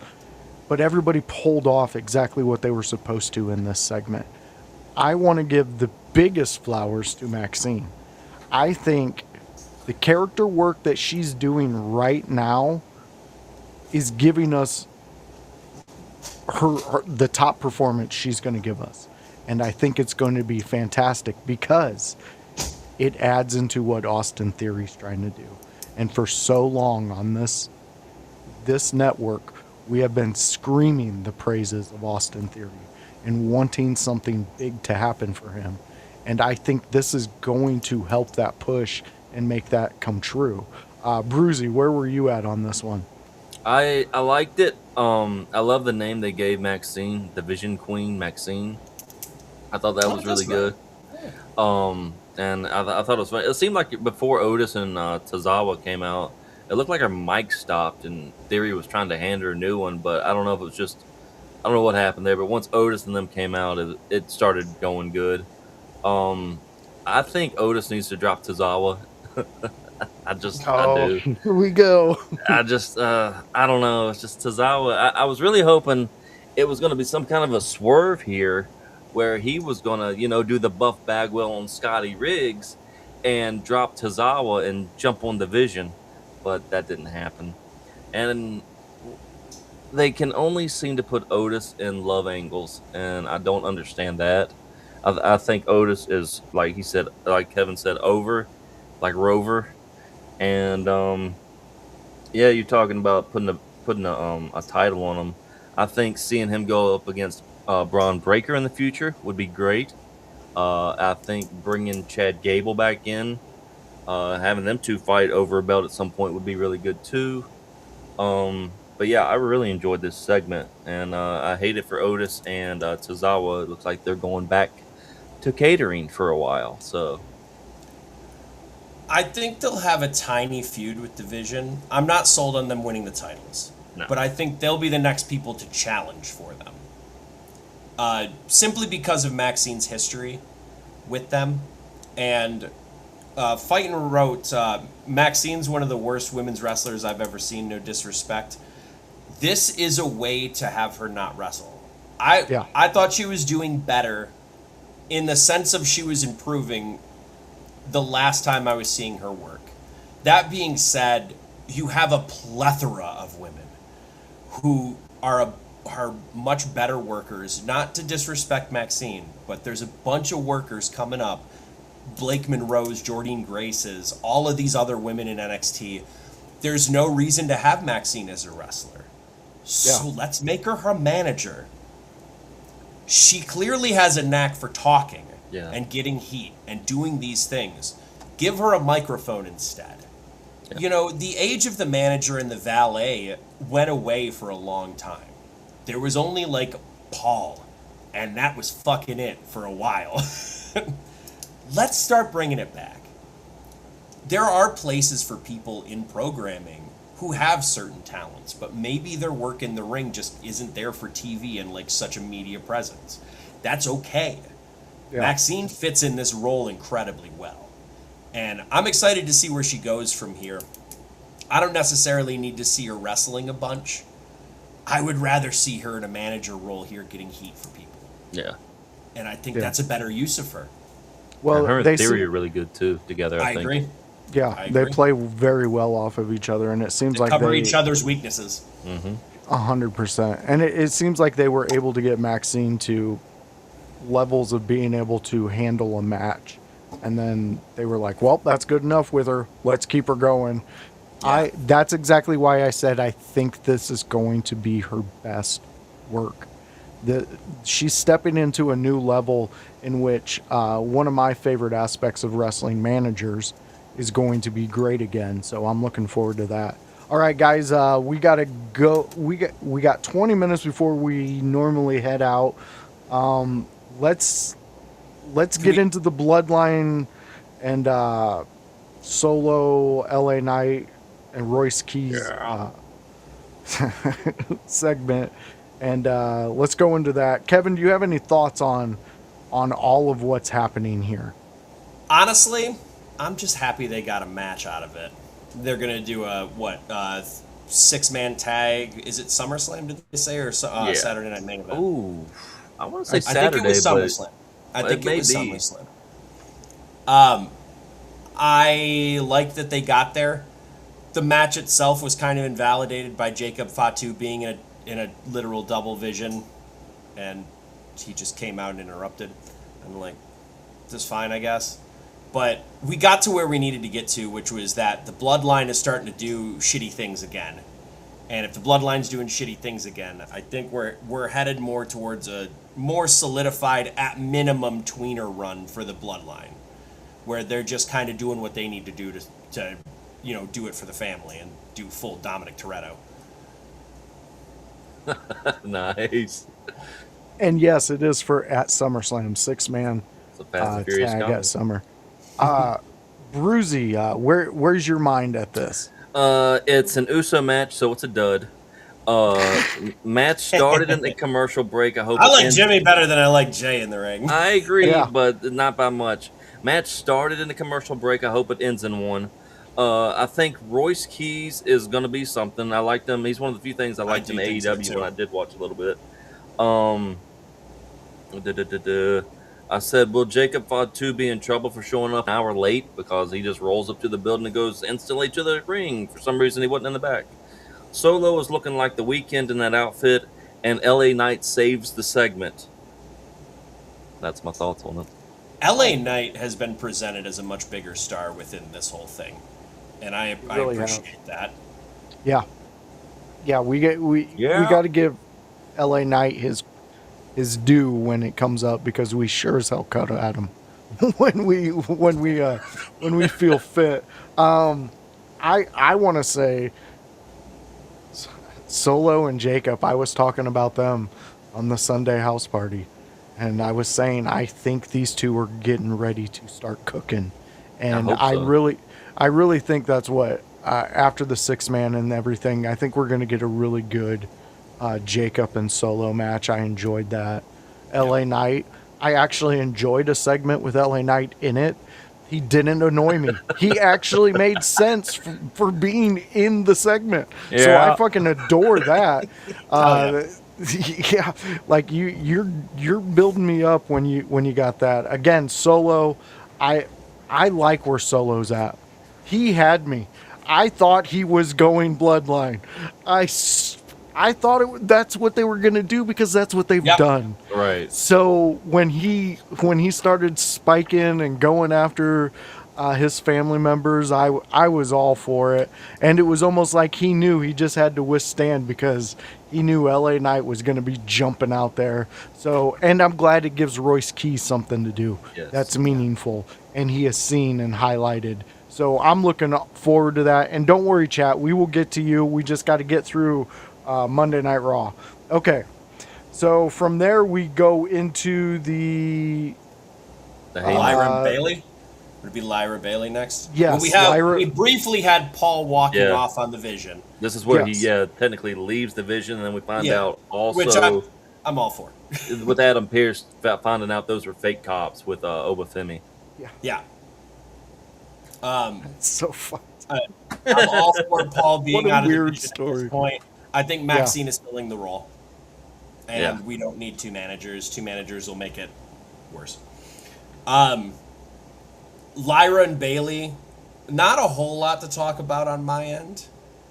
But everybody pulled off exactly what they were supposed to in this segment. I want to give the biggest flowers to Maxine. I think the character work that she's doing right now is giving us the top performance she's going to give us. And I think it's going to be fantastic because it adds into what Austin Theory's trying to do. And for so long on this network, we have been screaming the praises of Austin Theory and wanting something big to happen for him. And I think this is going to help that push and make that come true. Bruzy, where were you at on this one? I liked it. I love the name they gave Maxine, the Vision Queen Maxine. I thought that was really good. And I thought it was funny. It seemed like before Otis and Tozawa came out, it looked like her mic stopped and Theory was trying to hand her a new one, but I don't know if it was just, I don't know what happened there, but once Otis and them came out, it started going good. I think Otis needs to drop Tozawa. I do. Here we go. I don't know. It's just Tozawa. I was really hoping it was going to be some kind of a swerve here where he was going to, do the Buff Bagwell on Scotty Riggs and drop Tozawa and jump on the Vision. But that didn't happen. And they can only seem to put Otis in love angles, and I don't understand that. I think Otis is, like he said, like Kevin said, over, like Rover. And you're talking about putting a title on him. I think seeing him go up against Braun Breaker in the future would be great. I think bringing Chad Gable back in, having them two fight over a belt at some point would be really good too. But yeah, I really enjoyed this segment, and I hate it for Otis and Tozawa. It looks like they're going back to catering for a while. So I think they'll have a tiny feud with Division. I'm not sold on them winning the titles, but I think they'll be the next people to challenge for them. Simply because of Maxine's history with them. And Fightin' wrote, Maxine's one of the worst women's wrestlers I've ever seen, no disrespect. This is a way to have her not wrestle. I thought she was doing better in the sense of she was improving the last time I was seeing her work. That being said, you have a plethora of women who are are much better workers. Not to disrespect Maxine, but there's a bunch of workers coming up. Blake Monroe's, Jordine Grace's, all of these other women in NXT. There's no reason to have Maxine as a wrestler. So let's make her her manager. She clearly has a knack for talking and getting heat and doing these things. Give her a microphone instead. Yeah. You know, the age of the manager and the valet went away for a long time. There was only like Paul, and that was fucking it for a while. Let's start bringing it back. There are places for people in programming who have certain talents, but maybe their work in the ring just isn't there for TV and like such a media presence. That's okay. Yeah. Maxine fits in this role incredibly well. And I'm excited to see where she goes from here. I don't necessarily need to see her wrestling a bunch. I would rather see her in a manager role here getting heat for people. Yeah. And I think that's a better use of her. Well, and her and Theory are really good too together. I think. Agree. Yeah, they play very well off of each other, and it seems like cover each other's weaknesses. 100%. And it seems like they were able to get Maxine to levels of being able to handle a match, and then they were like, "Well, that's good enough with her. Let's keep her going." Yeah. That's exactly why I said I think this is going to be her best work. She's stepping into a new level in which one of my favorite aspects of wrestling managers is going to be great again. So I'm looking forward to that. All right, guys, we gotta go. We got 20 minutes before we normally head out. Let's get into the Bloodline and Solo, LA Knight, and Royce Keys segment. And let's go into that. Kevin, do you have any thoughts on all of what's happening here? Honestly, I'm just happy they got a match out of it. They're going to do a, 6-man tag. Is it SummerSlam, did they say, or Saturday Night Main Event? Ooh, I want to say Saturday, I think it was SummerSlam. I think it was SummerSlam. I like that they got there. The match itself was kind of invalidated by Jacob Fatu being in a literal double vision, and he just came out and interrupted. I'm like, this is fine, I guess. But we got to where we needed to get to, which was that the Bloodline is starting to do shitty things again. And if the Bloodline's doing shitty things again, I think we're headed more towards a more solidified, at minimum, tweener run for the Bloodline, where they're just kind of doing what they need to do to do it for the family and do full Dominic Toretto. Nice. And yes, it is for at SummerSlam, 6-man tag at Summer. Bruzy, where's your mind at this? It's an USO match, so it's a dud. Match started in the commercial break. I like Jimmy better than I like Jay in the ring. I agree, but not by much. Match started in the commercial break. I hope it ends in one. I think Royce Keys is going to be something. I liked him. He's one of the few things I liked in AEW when I did watch a little bit. I said, will Jacob Fatu be in trouble for showing up an hour late because he just rolls up to the building and goes instantly to the ring? For some reason, he wasn't in the back. Solo is looking like the Weeknd in that outfit, and LA Knight saves the segment. That's my thoughts on it. LA Knight has been presented as a much bigger star within this whole thing, and I appreciate that. Yeah, we got to give LA Knight his due when it comes up, because we sure as hell cut at him when we feel fit. I want to say Solo and Jacob, I was talking about them on the Sunday house party, and I was saying I think these two are getting ready to start cooking, and I really think that's what after the 6-man and everything, I think we're going to get a really good Jacob and Solo match. I enjoyed that. LA Knight, I actually enjoyed a segment with LA Knight in it. He didn't annoy me. He actually made sense for being in the segment. Yeah. So I fucking adore that. Yeah, like you're building me up when you got that. Again, Solo, I like where Solo's at. He had me. I thought he was going Bloodline. I thought that's what they were gonna do because that's what they've Yep. done. Right. So when he started spiking and going after his family members, I was all for it, and it was almost like he knew he just had to withstand because he knew L.A. Knight was going to be jumping out there. So, and I'm glad it gives Royce Key something to do Yes. that's meaningful, and he is seen and highlighted. So I'm looking forward to that. And don't worry, chat, we will get to you. We just got to get through Monday Night Raw. Okay. So from there we go into the Lyra Bailey. Would it be Lyra Bailey next? Yes, We briefly had Paul walking off on the Vision, This is where Yes. he technically leaves the Vision, and then we find Yeah. out also which I'm all for. with Adam Pearce finding out those were fake cops with Obafemi. Yeah. It's so fun. I'm all for Paul being What a out of weird the Vision at story. this point. I think Maxine is filling the role, and Yeah. we don't need 2 managers. 2 managers will make it worse. Lyra and Bailey, not a whole lot to talk about on my end,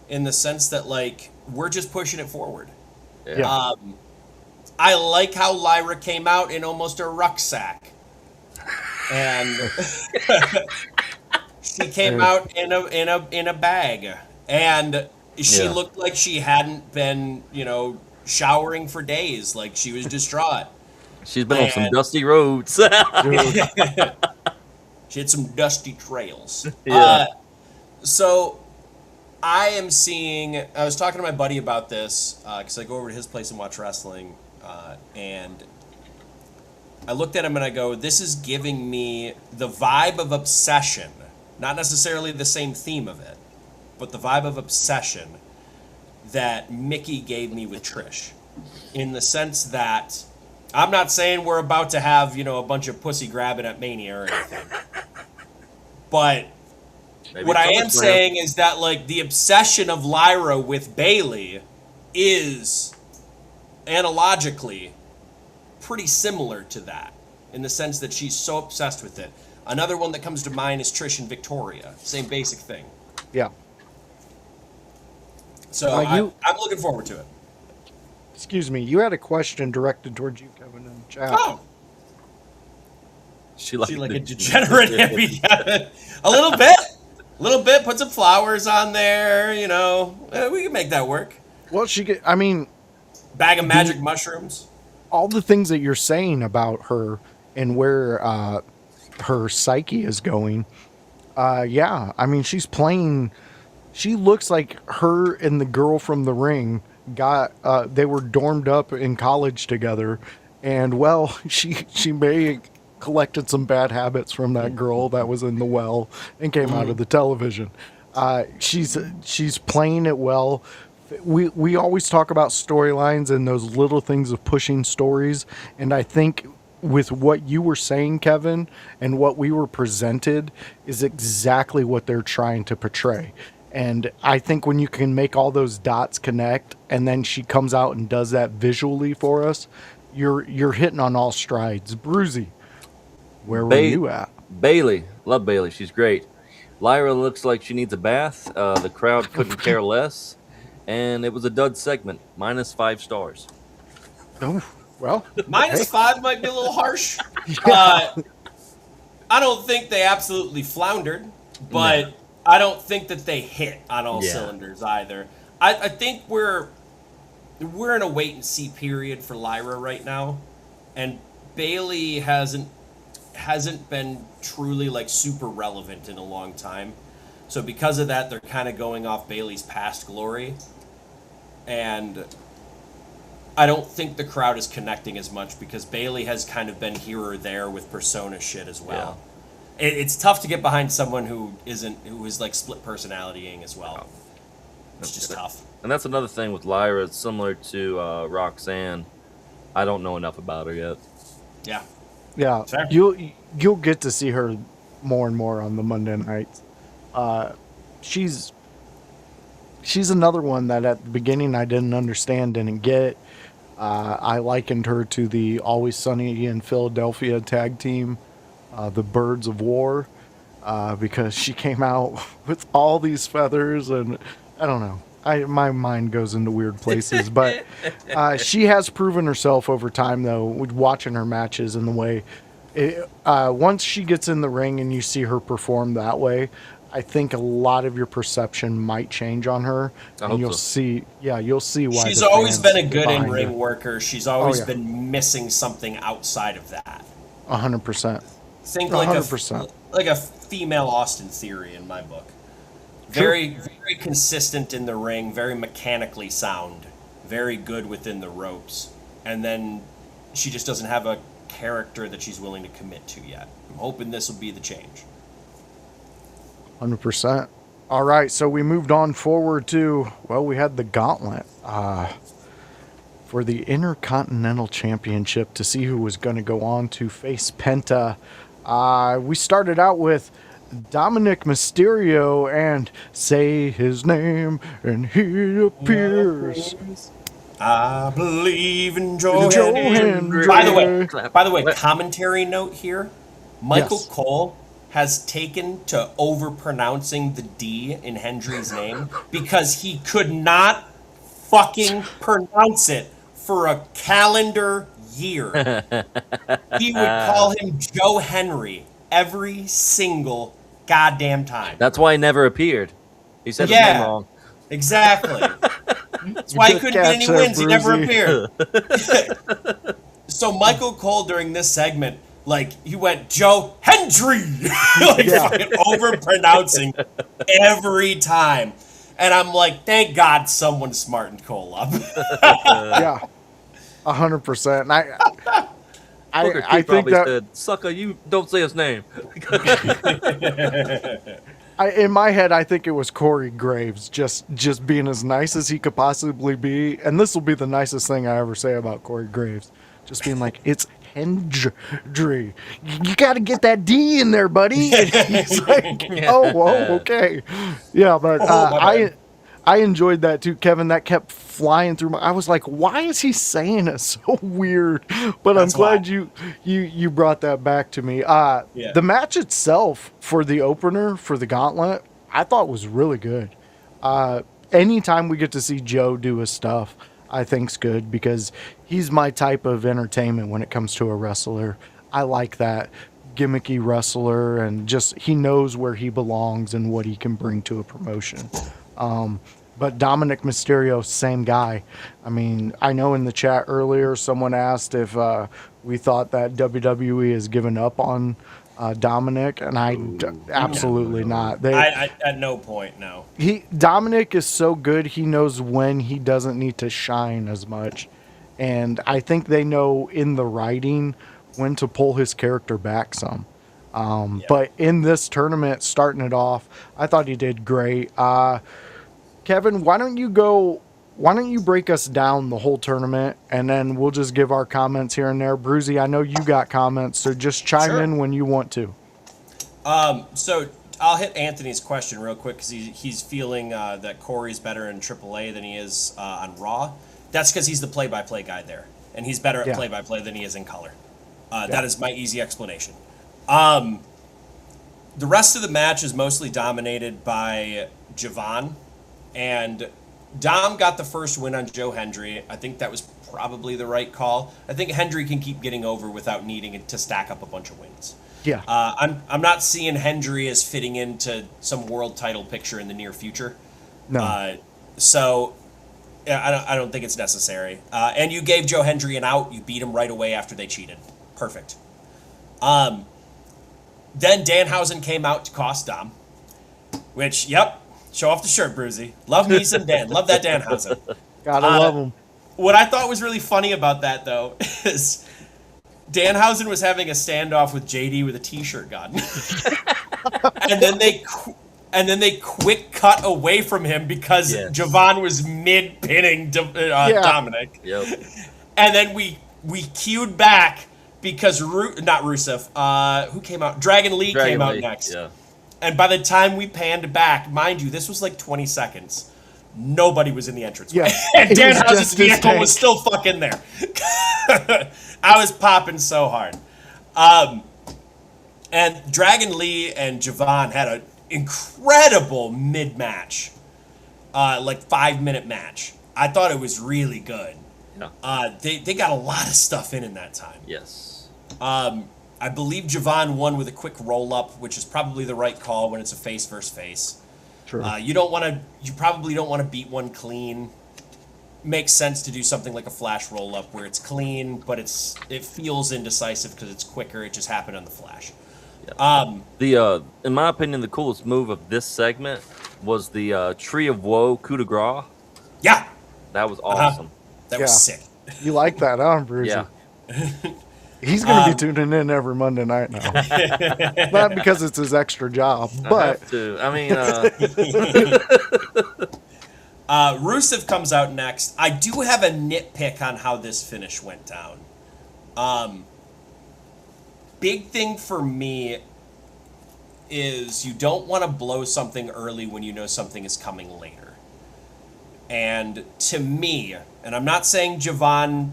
in the sense that like we're just pushing it forward. Yeah. I like how Lyra came out in almost a rucksack, and she came out in a bag, and she looked like she hadn't been, showering for days, like she was distraught. She's been on some And- dusty roads. She had some dusty trails. Yeah. So I was talking to my buddy about this because I go over to his place and watch wrestling, and I looked at him and I go, this is giving me the vibe of Obsession, not necessarily the same theme of it, but the vibe of Obsession that Mickey gave me with Trish, in the sense that I'm not saying we're about to have, a bunch of pussy grabbing at Mania or anything. But Maybe what I it's am SummerSlam. saying is that, like, the obsession of Lyra with Bailey is, analogically, pretty similar to that, in the sense that she's so obsessed with it. Another one that comes to mind is Trish and Victoria. Same basic thing. Yeah. So I'm looking forward to it. Excuse me. You had a question directed towards you, Kevin, in the chat. Oh, She she like a degenerate hippie. A little bit. Put some flowers on there. We can make that work. Well, Bag of magic mushrooms. all the things that you're saying about her and where her psyche is going. Yeah. I mean, she's playing. She looks like her and the girl from The Ring they were dormed up in college together, and well, she may collected some bad habits from that girl that was in the well and came out of the television. She's playing it well. We always talk about storylines and those little things of pushing stories, and I think with what you were saying, Kevin, and what we were presented is exactly what they're trying to portray. And I think when you can make all those dots connect, and then she comes out and does that visually for us, you're hitting on all strides. Bruzy, where were you at? Bailey, love Bailey. She's great. Lyra looks like she needs a bath. The crowd couldn't care less, and it was a dud segment. -5 stars. Oh, well, -5 might be a little harsh. I don't think they absolutely floundered, but I don't think that they hit on all cylinders either. I think we're in a wait and see period for Lyra right now, and Bailey hasn't been truly like super relevant in a long time. So because of that, they're kind of going off Bailey's past glory, and I don't think the crowd is connecting as much because Bailey has kind of been here or there with persona shit as well. It's tough to get behind someone who is like split personalitying as well. It's just tough. And that's another thing with Lyra. It's similar to Roxanne. I don't know enough about her yet. Yeah. yeah, Fair. you'll get to see her more and more on the Monday nights. She's another one that at the beginning I didn't understand, didn't get. I likened her to the Always Sunny in Philadelphia tag team, the Birds of War, because she came out with all these feathers, and I don't know. My mind goes into weird places, but she has proven herself over time, though, with watching her matches and the way. Once she gets in the ring and you see her perform that way, I think a lot of your perception might change on her, I and hope so. you'll see why. She's the always fans been a get good behind in-ring her. worker. She's always yeah. been missing something outside of that. 100%. Think 100%. like a female Austin Theory in my book. Very very consistent in the ring, very mechanically sound, very good within the ropes, and then she just doesn't have a character that she's willing to commit to yet. I'm hoping this will be the change. 100%. All right, so we moved on forward to, well, we had the gauntlet for the Intercontinental Championship to see who was going to go on to face Penta. We started out with Dominic Mysterio and say his name and he appears. I believe in Joe Joe Hendry. Hendry. By the way, commentary note here. Michael Yes. Cole has taken to overpronouncing the D in Hendry's name because he could not fucking pronounce it for a calendar year. He would call him Joe Henry every single goddamn time. That's why he never appeared. He said his Yeah. name wrong. Exactly. That's why he Good couldn't get any catch there, wins. He never Brucey. appeared. So Michael Cole during this segment, like he went Joe Hendry, like fucking overpronouncing every time, and I'm like, thank God someone smartened Cole up. Yeah, 100%. And Booker T I think probably that said, "Sucker, you don't say his name." in my head, I think it was Corey Graves just being as nice as he could possibly be, and this will be the nicest thing I ever say about Corey Graves, just being like, it's Hendry. You got to get that D in there, buddy. And he's like, oh, whoa, okay, yeah, but I enjoyed that too, Kevin. That kept flying through my. I was like, why is he saying it so weird? But That's I'm glad why. you brought that back to me. The match itself for the opener for the gauntlet, I thought was really good. Anytime we get to see Joe do his stuff, I think's good because he's my type of entertainment when it comes to a wrestler. I like that gimmicky wrestler, and just he knows where he belongs and what he can bring to a promotion. But Dominic Mysterio, same guy. I mean, I know in the chat earlier someone asked if we thought that WWE has given up on Dominic, and absolutely not. I at no point, no. Dominic is so good, he knows when he doesn't need to shine as much. And I think they know in the writing when to pull his character back some. But in this tournament, starting it off, I thought he did great. Kevin, why don't you break us down the whole tournament, and then we'll just give our comments here and there. Brucey, I know you got comments, so just chime in when you want to. So I'll hit Anthony's question real quick because he's feeling that Corey's better in AAA than he is on Raw. That's because he's the play-by-play guy there, and he's better at play-by-play than he is in color. That is my easy explanation. The rest of the match is mostly dominated by Javon, and Dom got the first win on Joe Hendry. I think that was probably the right call. I think Hendry can keep getting over without needing to stack up a bunch of wins. Yeah. I'm not seeing Hendry as fitting into some world title picture in the near future. No. So I don't think it's necessary. And you gave Joe Hendry an out. You beat him right away after they cheated. Perfect. Then Danhausen came out to cost Dom, which, show off the shirt, Brucey. Love me some Dan. Love that Danhausen. Gotta love him. What I thought was really funny about that, though, is Danhausen was having a standoff with JD with a T-shirt gun, and then they quick cut away from him because Javon was mid pinning Dominic. Yep. And then we queued back because not Rusev. Who came out? Dragon Lee came out next. Yeah. And by the time we panned back, mind you, this was like 20 seconds. Nobody was in the entrance. Yeah, and it was Danhausen's just his vehicle tank. was still fucking there. I was popping so hard. And Dragon Lee and Javon had an incredible mid-match. like 5-minute match. I thought it was really good. Yeah. They got a lot of stuff in that time. Yes. I believe Javon won with a quick roll up, which is probably the right call when it's a face versus face. True. You probably don't want to beat one clean. Makes sense to do something like a flash roll up where it's clean, but it feels indecisive because it's quicker. It just happened on the flash. Yeah. In my opinion, the coolest move of this segment was the Tree of Woe coup de grace. Yeah, That was awesome. that was sick. You like that, huh, Brucey? Yeah. He's going to be tuning in every Monday night now. Not because it's his extra job, I but have to. I mean, Rusev comes out next. I do have a nitpick on how this finish went down. Big thing for me is you don't want to blow something early when you know something is coming later. And to me, and I'm not saying Javon,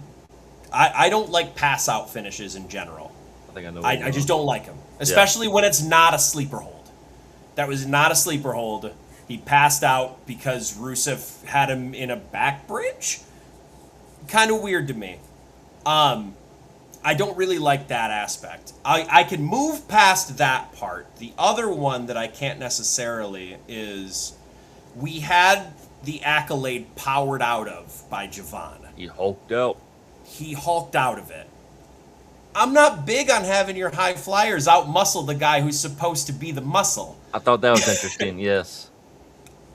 I don't like pass out finishes in general. I think I know. I just don't like them, especially when it's not a sleeper hold. That was not a sleeper hold. He passed out because Rusev had him in a back bridge. Kind of weird to me. I don't really like that aspect. I can move past that part. The other one that I can't necessarily is we had the accolade powered out of by Javon. He hulked out. He hulked out of it. I'm not big on having your high flyers out-muscle the guy who's supposed to be the muscle. I thought that was interesting. Yes.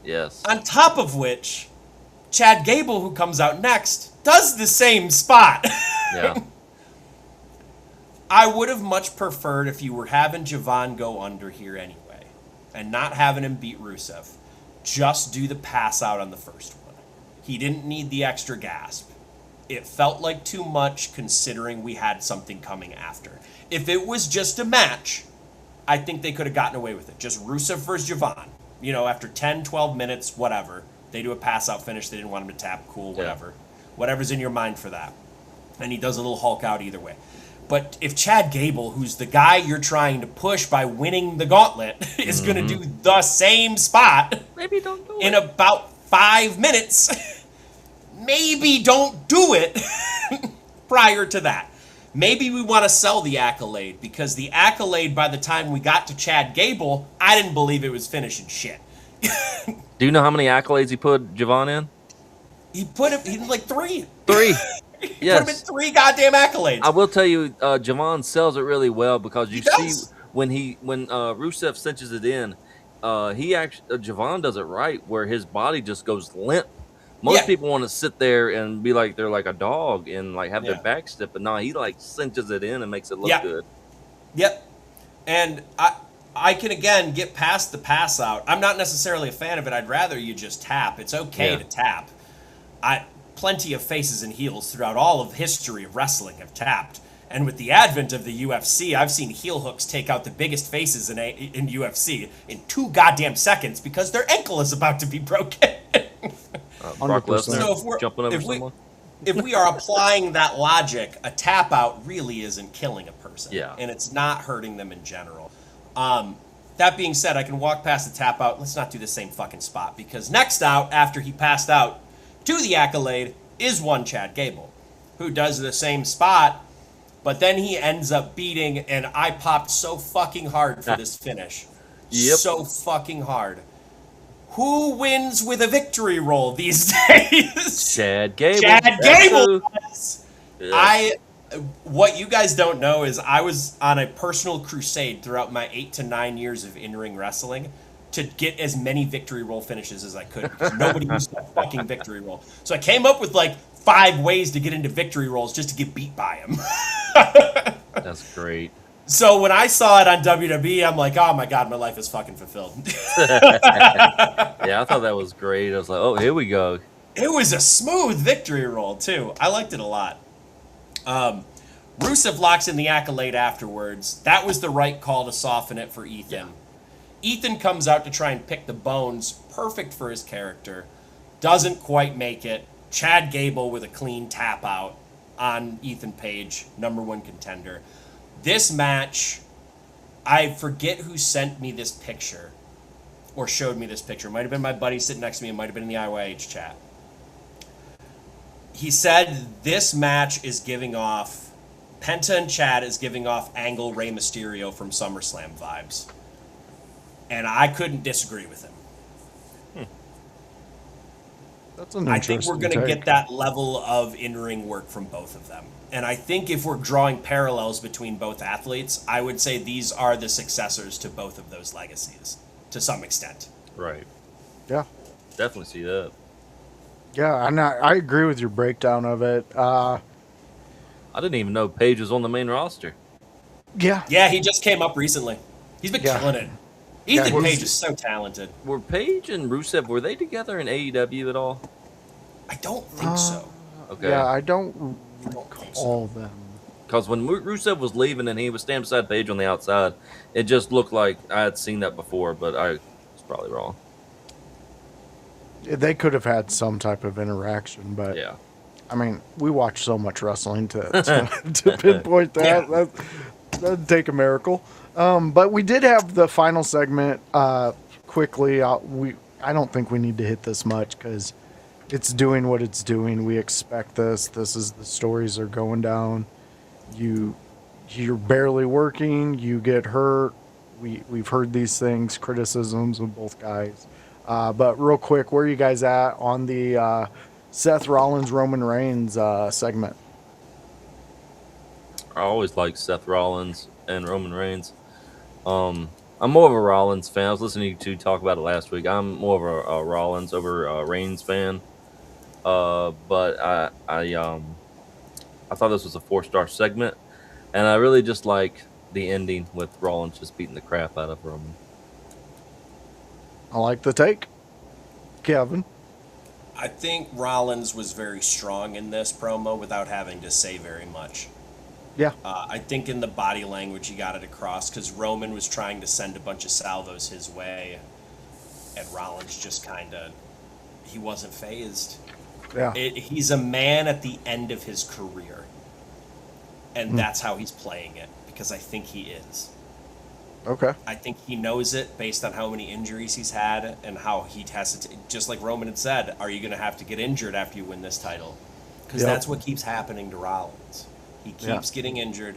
Yes. On top of which, Chad Gable, who comes out next, does the same spot. Yeah. I would have much preferred if you were having Javon go under here anyway, and not having him beat Rusev. Just do the pass out on the first one. He didn't need the extra gasp. It felt like too much considering we had something coming after. If it was just a match, I think they could have gotten away with it. Just Rusev versus Javon. You know, after 10, 12 minutes, whatever. They do a pass-out finish. They didn't want him to tap. Cool, whatever. Yeah. Whatever's in your mind for that. And he does a little Hulk out either way. But if Chad Gable, who's the guy you're trying to push by winning the gauntlet, is going to do the same spot Maybe don't do in it. about 5 minutes, maybe don't do it prior to that. Maybe we want to sell the accolade, because the accolade, by the time we got to Chad Gable, I didn't believe it was finishing shit. Do you know how many accolades he put Javon in? He did like 3. 3. He put him in 3 goddamn accolades. I will tell you, Javon sells it really well, because you see does. when Rusev cinches it in, Javon does it right, where his body just goes limp. Most people want to sit there and be like they're like a dog and like have their back stiff, but no, he like cinches it in and makes it look good. Yep. And I can again get past the pass out. I'm not necessarily a fan of it. I'd rather you just tap. It's okay to tap. Plenty of faces and heels throughout all of history of wrestling have tapped. And with the advent of the UFC, I've seen heel hooks take out the biggest faces in UFC in 2 goddamn seconds because their ankle is about to be broken. Brock Lesnar So jumping over someone. If we are applying that logic, a tap out really isn't killing a person. Yeah. And it's not hurting them in general. That being said, I can walk past the tap out. Let's not do the same fucking spot, because next out, after he passed out to the accolade, is one Chad Gable, who does the same spot, but then he ends up beating, and I popped so fucking hard for this finish. Yep. So fucking hard. Who wins with a victory roll these days? Chad Gable. Chad Gable does. Yeah. What you guys don't know is I was on a personal crusade throughout my 8 to 9 years of in-ring wrestling to get as many victory roll finishes as I could, because nobody used that fucking victory roll. So I came up with like 5 ways to get into victory rolls just to get beat by him. That's great. So when I saw it on WWE, I'm like, oh my god, my life is fucking fulfilled. Yeah, I thought that was great. I was like, oh, here we go. It was a smooth victory roll, too. I liked it a lot. Rusev locks in the accolade afterwards. That was the right call to soften it for Ethan. Yeah. Ethan comes out to try and pick the bones. Perfect for his character. Doesn't quite make it. Chad Gable with a clean tap out on Ethan Page, #1 contender. This match, I forget who sent me this picture. or showed me this picture. It might have been my buddy sitting next to me. It might have been in the IYH chat. He said this match is giving off, Penta and Chad is giving off Angle Rey Mysterio from SummerSlam vibes. And I couldn't disagree with him. That's an I think we're interesting going to take. get that level of in-ring work from both of them. And I think if we're drawing parallels between both athletes, I would say these are the successors to both of those legacies, to some extent. Right. Yeah. Definitely see that. Yeah, I agree with your breakdown of it. I didn't even know Paige was on the main roster. Yeah. Yeah, he just came up recently. He's been Yeah. killing it. Yeah, Ethan he's- Page is so talented. Were Paige and Rusev, were they together in AEW at all? I don't think so. Okay. Yeah, I don't don't think recall them. Because when Rusev was leaving and he was standing beside Paige on the outside, it just looked like I had seen that before, but I was probably wrong. They could have had some type of interaction, but Yeah. I mean, we watch so much wrestling to pinpoint that. Yeah. That'd take a miracle. But we did have the final segment quickly. I don't think we need to hit this much because it's doing what it's doing. We expect this. This is the stories are going down. You're barely working. You get hurt. We've heard these things, criticisms of both guys. But real quick, where are you guys at on the Seth Rollins Roman Reigns segment? I always liked Seth Rollins and Roman Reigns. I'm more of a Rollins fan. I was listening to you talk about it last week. I'm more of a Rollins over Reigns fan. But I thought this was a 4-star segment, and I really just like the ending with Rollins just beating the crap out of Roman. I like the take. Kevin? I think Rollins was very strong in this promo without having to say very much. Yeah. I think in the body language he got it across because Roman was trying to send a bunch of salvos his way, and Rollins just kind of, he wasn't phased. Yeah. He's a man at the end of his career, and that's how he's playing it because I think he is. Okay. I think he knows it based on how many injuries he's had and how he has to, just like Roman had said, are you going to have to get injured after you win this title? Because Yep. that's what keeps happening to Rollins. He keeps getting injured.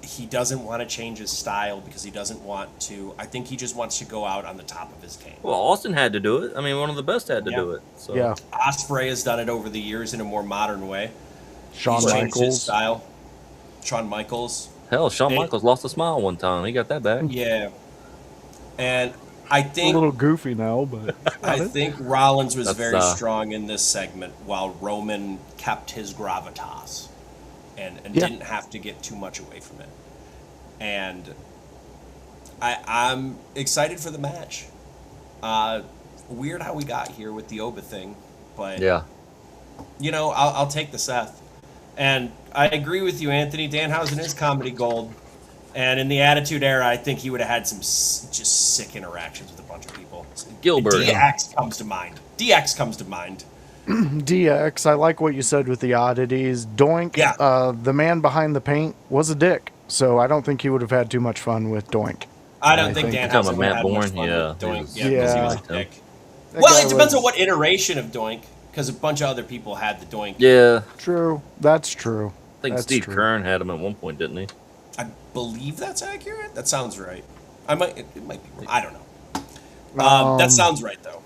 He doesn't want to change his style because he doesn't want to. I think he just wants to go out on the top of his game. Well, Austin had to do it. I mean, one of the best had to Yeah. do it. So. Yeah. Ospreay has done it over the years in a more modern way. Shawn He's changed his Michaels. style. Shawn Michaels. Hell, Shawn Hey. Michaels lost a smile one time. He got that back. Yeah. And I A think little goofy now, but I think Rollins was That's, very strong in this segment while Roman kept his gravitas and Yeah. didn't have to get too much away from it. And I'm excited for the match. Weird how we got here with the Oba thing, but Yeah. you know, I'll take the Seth. And I agree with you, Anthony. Danhausen is comedy gold. And in the Attitude Era, I think he would have had some just sick interactions with a bunch of people. Gilbert. DX comes to mind. DX comes to mind. DX, I like what you said with the oddities. Doink, Yeah. the man behind the paint, was a dick. So I don't think he would have had too much fun with Doink. I don't I think think- Dan Talking Housen about would have Matt had much Bourne? fun Yeah. with Doink. He was- Yeah, because he was a Yeah. dick. That Well, guy it depends was- on what iteration of Doink, because a bunch of other people had the Doink. Yeah. True. That's true. I think That's Steve true. Kern had him at one point, didn't he? I believe that's accurate. That sounds right. It might be wrong. I don't know. That sounds right, though.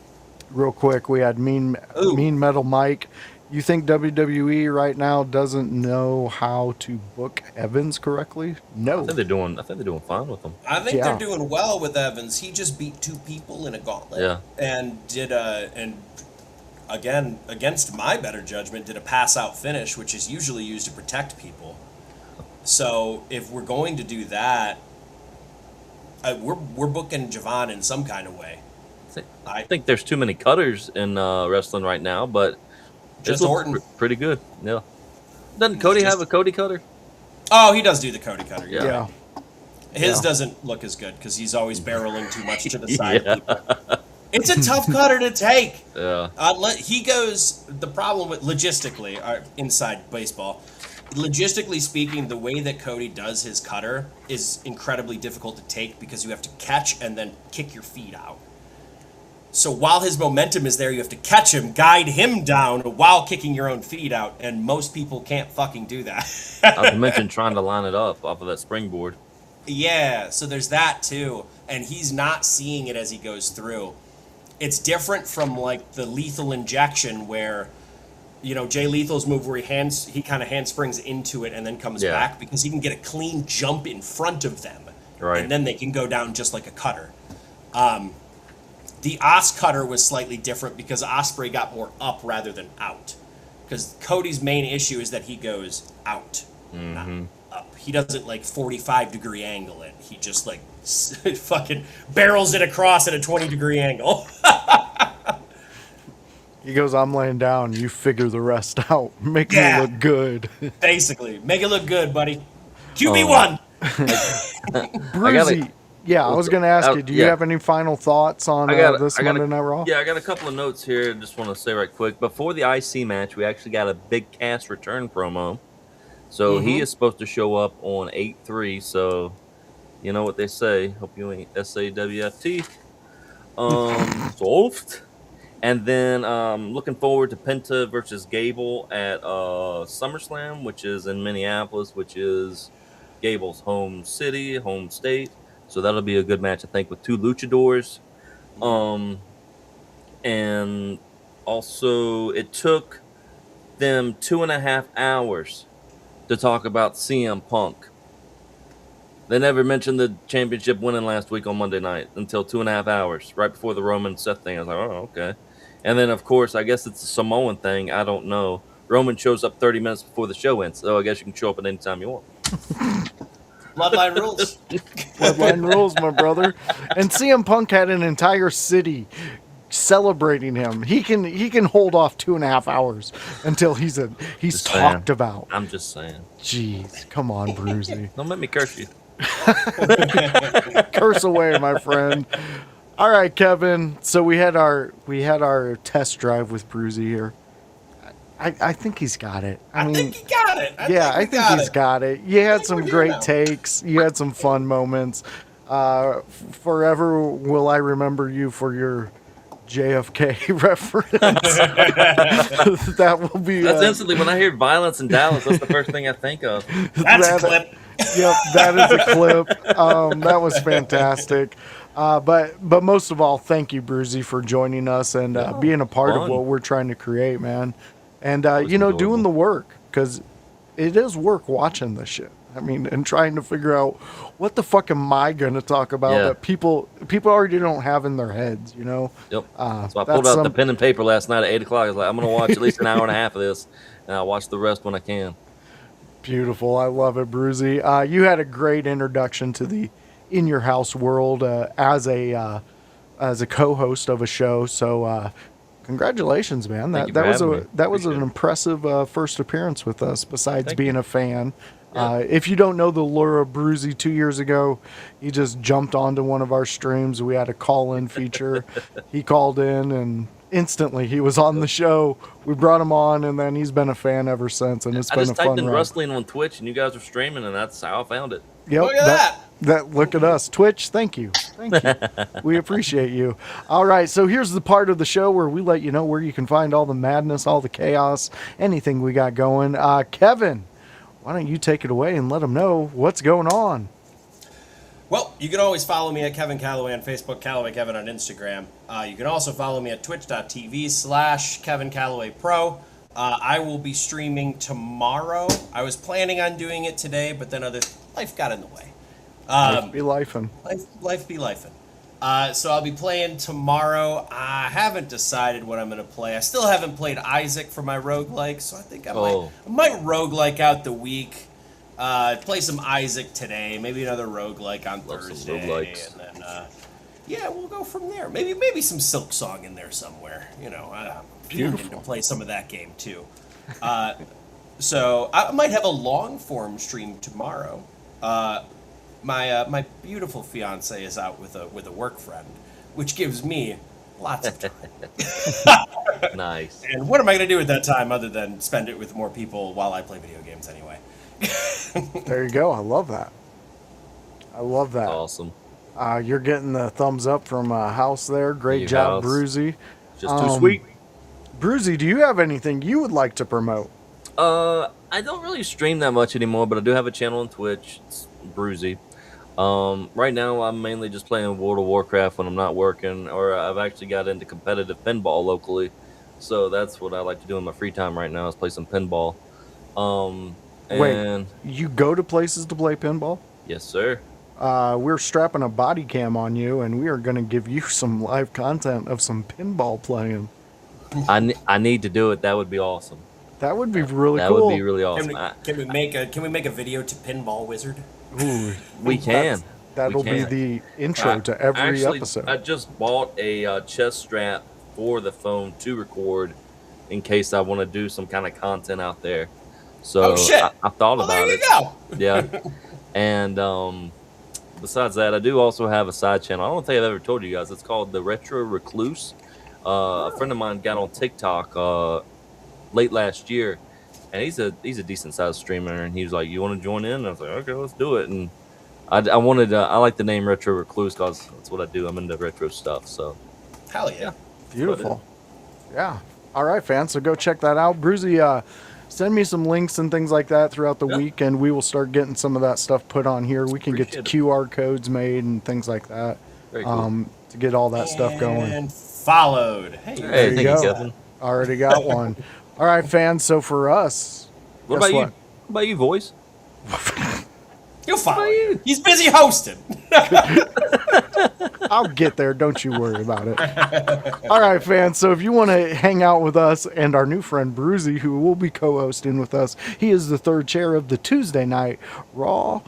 Real quick, we had Mean Ooh. Metal Mike. You think WWE right now doesn't know how to book Evans correctly? No. I think they're doing fine with him. I think Yeah. they're doing well with Evans. He just beat 2 people in a gauntlet. Yeah. And did and again, against my better judgment, did a pass out finish, which is usually used to protect people. So if we're going to do that, we're booking Javon in some kind of way. I think there's too many cutters in wrestling right now, but Just this looks Orton. pretty good. Yeah. Doesn't Cody just- have a Cody cutter? Oh, he does do the Cody cutter. Yeah. Yeah. His Yeah. doesn't look as good because he's always barreling too much to the side. Yeah. Of people. It's a tough cutter to take. Yeah. He goes. The problem with logistically, inside baseball, logistically speaking, the way that Cody does his cutter is incredibly difficult to take because you have to catch and then kick your feet out. So while his momentum is there, you have to catch him, guide him down while kicking your own feet out, and most people can't fucking do that. Not to mention trying to line it up off of that springboard. Yeah, so there's that too, and he's not seeing it as he goes through. It's different from like the lethal injection where, you know, Jay Lethal's move where he kind of handsprings into it and then comes back because he can get a clean jump in front of them, Right. and then they can go down just like a cutter. The Os cutter was slightly different because Osprey got more up rather than out. Because Cody's main issue is that he goes out, not up. He doesn't like 45-degree angle it. He just like fucking barrels it across at a 20-degree angle. He goes, I'm laying down. You figure the rest out. Make me look good. Basically, make it look good, buddy. QB1. Bruzy. Yeah, I was going to ask you, do you have any final thoughts on this Monday Night Raw? Yeah, I got a couple of notes here. Just want to say right quick. Before the IC match, we actually got a big cast return promo. So he is supposed to show up on 8/3. So you know what they say. Hope you ain't SAWFT. Soft. And then looking forward to Penta versus Gable at SummerSlam, which is in Minneapolis, which is Gable's home city, home state. So that'll be a good match, I think, with two luchadors. And also, it took them 2.5 hours to talk about CM Punk. They never mentioned the championship winning last week on Monday night until 2.5 hours, right before the Roman Seth thing. I was like, oh, okay. And then, of course, I guess it's a Samoan thing. I don't know. Roman shows up 30 minutes before the show ends, so I guess you can show up at any time you want. Bloodline rules. Bloodline rules, my brother. And CM Punk had an entire city celebrating him. He can hold off 2.5 hours until he's talked about. I'm just saying. Jeez, come on, Bruzy. Don't let me curse you. Curse away, my friend. All right, Kevin. So we had our test drive with Bruzy here. I think he's got it. I think he got it. I think he's got it. You had some great takes. You had some fun moments. Forever will I remember you for your JFK reference. That will be. That's instantly when I hear violence in Dallas. That's the first thing I think of. That's a clip. Yep, that is a clip. That was fantastic. But most of all, thank you, Bruzy, for joining us and being a part of what we're trying to create, man. And doing the work, because it is work watching this shit. I mean, and trying to figure out what the fuck am I going to talk about that people already don't have in their heads, you know? Yep. So I pulled out the pen and paper last night at 8 o'clock. I was like, I'm going to watch at least an hour and a half of this, and I'll watch the rest when I can. Beautiful. I love it, Bruzy. You had a great introduction to the In Your House world as a co-host of a show. So congratulations, man. That was an impressive first appearance with us. Besides being a fan, if you don't know the lure of Bruzy, 2 years ago, he just jumped onto one of our streams. We had a call-in feature. He called in and instantly he was on the show. We brought him on, and then he's been a fan ever since, and it's been a fun ride. I just typed in wrestling on Twitch, and you guys were streaming, and that's how I found it. Yep, look at that. Look at us. Twitch, thank you. We appreciate you. All right, so here's the part of the show where we let you know where you can find all the madness, all the chaos, anything we got going. Kevin, why don't you take it away and let them know what's going on? Well, you can always follow me at Kevin Kalloway on Facebook, Kalloway Kevin on Instagram. You can also follow me at twitch.tv/Kevin Kalloway Pro. I will be streaming tomorrow. I was planning on doing it today, but then life got in the way. Life be lifing. Life be lifing. So I'll be playing tomorrow. I haven't decided what I'm going to play. I still haven't played Isaac for my roguelike, so I think I might roguelike out the week. Play some Isaac today, maybe another roguelike on Thursday, and then we'll go from there. Maybe some Silk Song in there somewhere. You know, beautiful to play some of that game too. So I might have a long form stream tomorrow. My beautiful fiance is out with a work friend, which gives me lots of time. Nice. And what am I going to do at that time other than spend it with more people while I play video games anyway? There you go. I love that. Awesome. You're getting the thumbs up from House there. Great You job, House. Bruzy. Just too sweet. Bruzy, do you have anything you would like to promote? I don't really stream that much anymore, but I do have a channel on Twitch. It's Bruzy. Right now I'm mainly just playing World of Warcraft when I'm not working, or I've actually got into competitive pinball locally. So that's what I like to do in my free time right now is play some pinball. Wait, And you go to places to play pinball? yes, sir. We're strapping a body cam on you, and we are going to give you some live content of some pinball playing. I need to do it. That would be awesome. That would be really That cool. would be really awesome. Can we make a video to Pinball Wizard? Ooh, We can. that'll We be can. the intro to every Actually, episode. I just bought a chest strap for the phone to record in case I want to do some kind of content out there. So Oh, shit. I thought Well, about there it. you go. Yeah. And besides that, I do also have a side channel. I don't think I've ever told you guys. It's called The Retro Recluse. A friend of mine got on TikTok late last year, and he's a decent sized streamer. And he was like, "You want to join in?" And I was like, "Okay, let's do it." And I like the name Retro Recluse because that's what I do. I'm into retro stuff. So Hell yeah. Beautiful. Yeah. All right, fans. So go check that out. Bruzy, send me some links and things like that throughout the Yeah. week, and we will start getting some of that stuff put on here. We can get the Appreciate QR codes made and things like that very cool. to get all that stuff going. And followed. Hey, Hey, There you thank you, go. Kevin. Already got one. All right, fans. So for us, What guess about you? what? What about you, voice? you'll follow. you? He's busy hosting. I'll get there. Don't you worry about it. All right, fans. So if you want to hang out with us and our new friend Bruzy, who will be co-hosting with us, he is the third chair of the Tuesday night Raw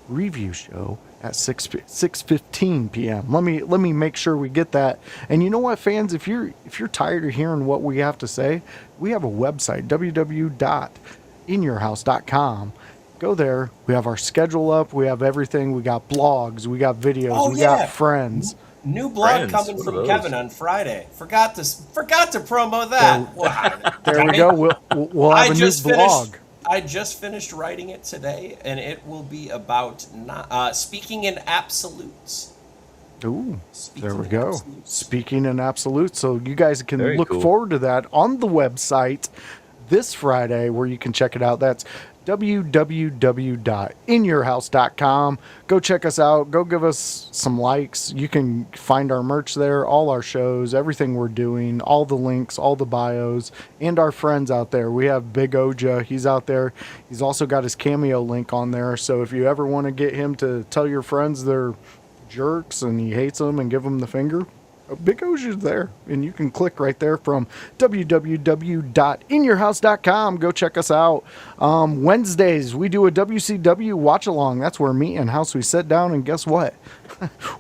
review show at 6:15 p.m. Let me make sure we get that. And you know what, fans? If you're tired of hearing what we have to say, we have a website, www.inyourhouse.com. Go there. We have our schedule up. We have everything. We got blogs. We got videos. Oh, we yeah. got friends. New blog Friends, coming what are from those? Kevin on Friday. Forgot to promo that. Wow. There we go. We'll have a new blog. I just finished writing it today, and it will be about speaking in absolutes. Ooh, Speaking there we in go. absolutes. Speaking in absolute. So you guys can Very look cool. forward to that on the website this Friday where you can check it out. That's www.inyourhouse.com. Go check us out. Go give us some likes. You can find our merch there, all our shows, everything we're doing, all the links, all the bios, and our friends out there. We have Big Oja. He's out there. He's also got his Cameo link on there. So if you ever want to get him to tell your friends they're jerks and he hates them and give them the finger, Big Ocean's there, and you can click right there from www.inyourhouse.com. Go check us out. Wednesdays, we do a WCW watch along. That's where me and House we sit down, and guess what?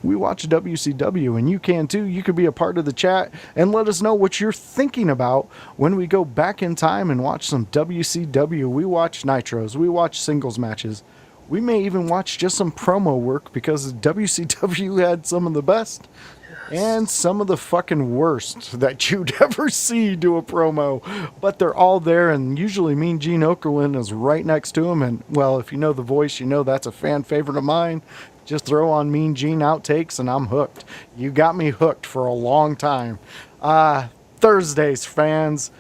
We watch WCW, and you can too. You could be a part of the chat and let us know what you're thinking about when we go back in time and watch some WCW. We watch Nitros. We watch singles matches. We may even watch just some promo work because WCW had some of the best and some of the fucking worst that you'd ever see do a promo. But they're all there, and usually Mean Gene Okerlund is right next to him. And, well, if you know the voice, you know that's a fan favorite of mine. Just throw on Mean Gene outtakes, and I'm hooked. You got me hooked for a long time. Thursdays, fans.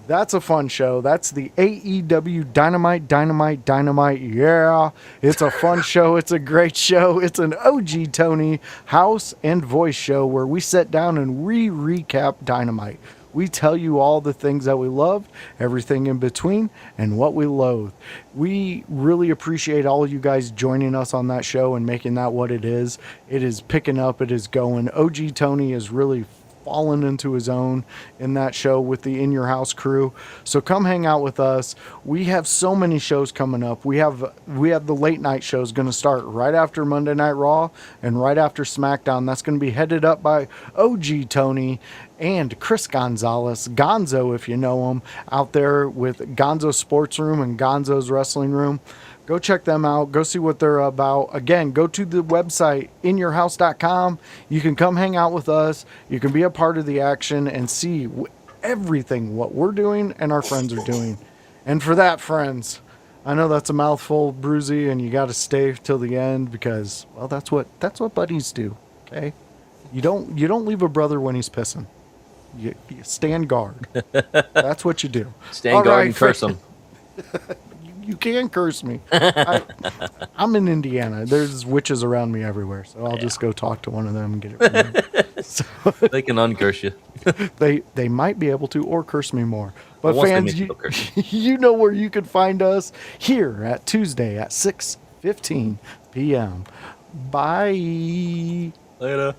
That's a fun show. That's the AEW Dynamite. Yeah, it's a fun show. It's a great show. It's an OG Tony house and voice show where we sit down and recap Dynamite. We tell you all the things that we love, everything in between, and what we loathe. We really appreciate all you guys joining us on that show and making that what it is. It is picking up. It is going. OG Tony is really fallen into his own in that show with the In Your House crew. So come hang out with us. We have so many shows coming up. We have the late night shows going to start right after Monday Night Raw and right after SmackDown. That's going to be headed up by OG Tony and Chris Gonzalez, Gonzo if you know him, out there with Gonzo Sports Room and Gonzo's Wrestling Room. Go check them out. Go see what they're about. Again, go to the website, inyourhouse.com. You can come hang out with us. You can be a part of the action and see everything, what we're doing and our friends are doing. And for that, friends, I know that's a mouthful, Bruzy, and you got to stay till the end because, well, that's what buddies do. Okay, you don't leave a brother when he's pissing. You stand guard. That's what you do. Stand All guard right, and curse them. You can curse me. I'm in Indiana. There's witches around me everywhere, so I'll just go talk to one of them and get it from them. So, They can uncurse you. they might be able to or curse me more. But Once they fans, meet you, you, they'll curse you know where you can find us here at Tuesday at 6:15 p.m. Bye. Later.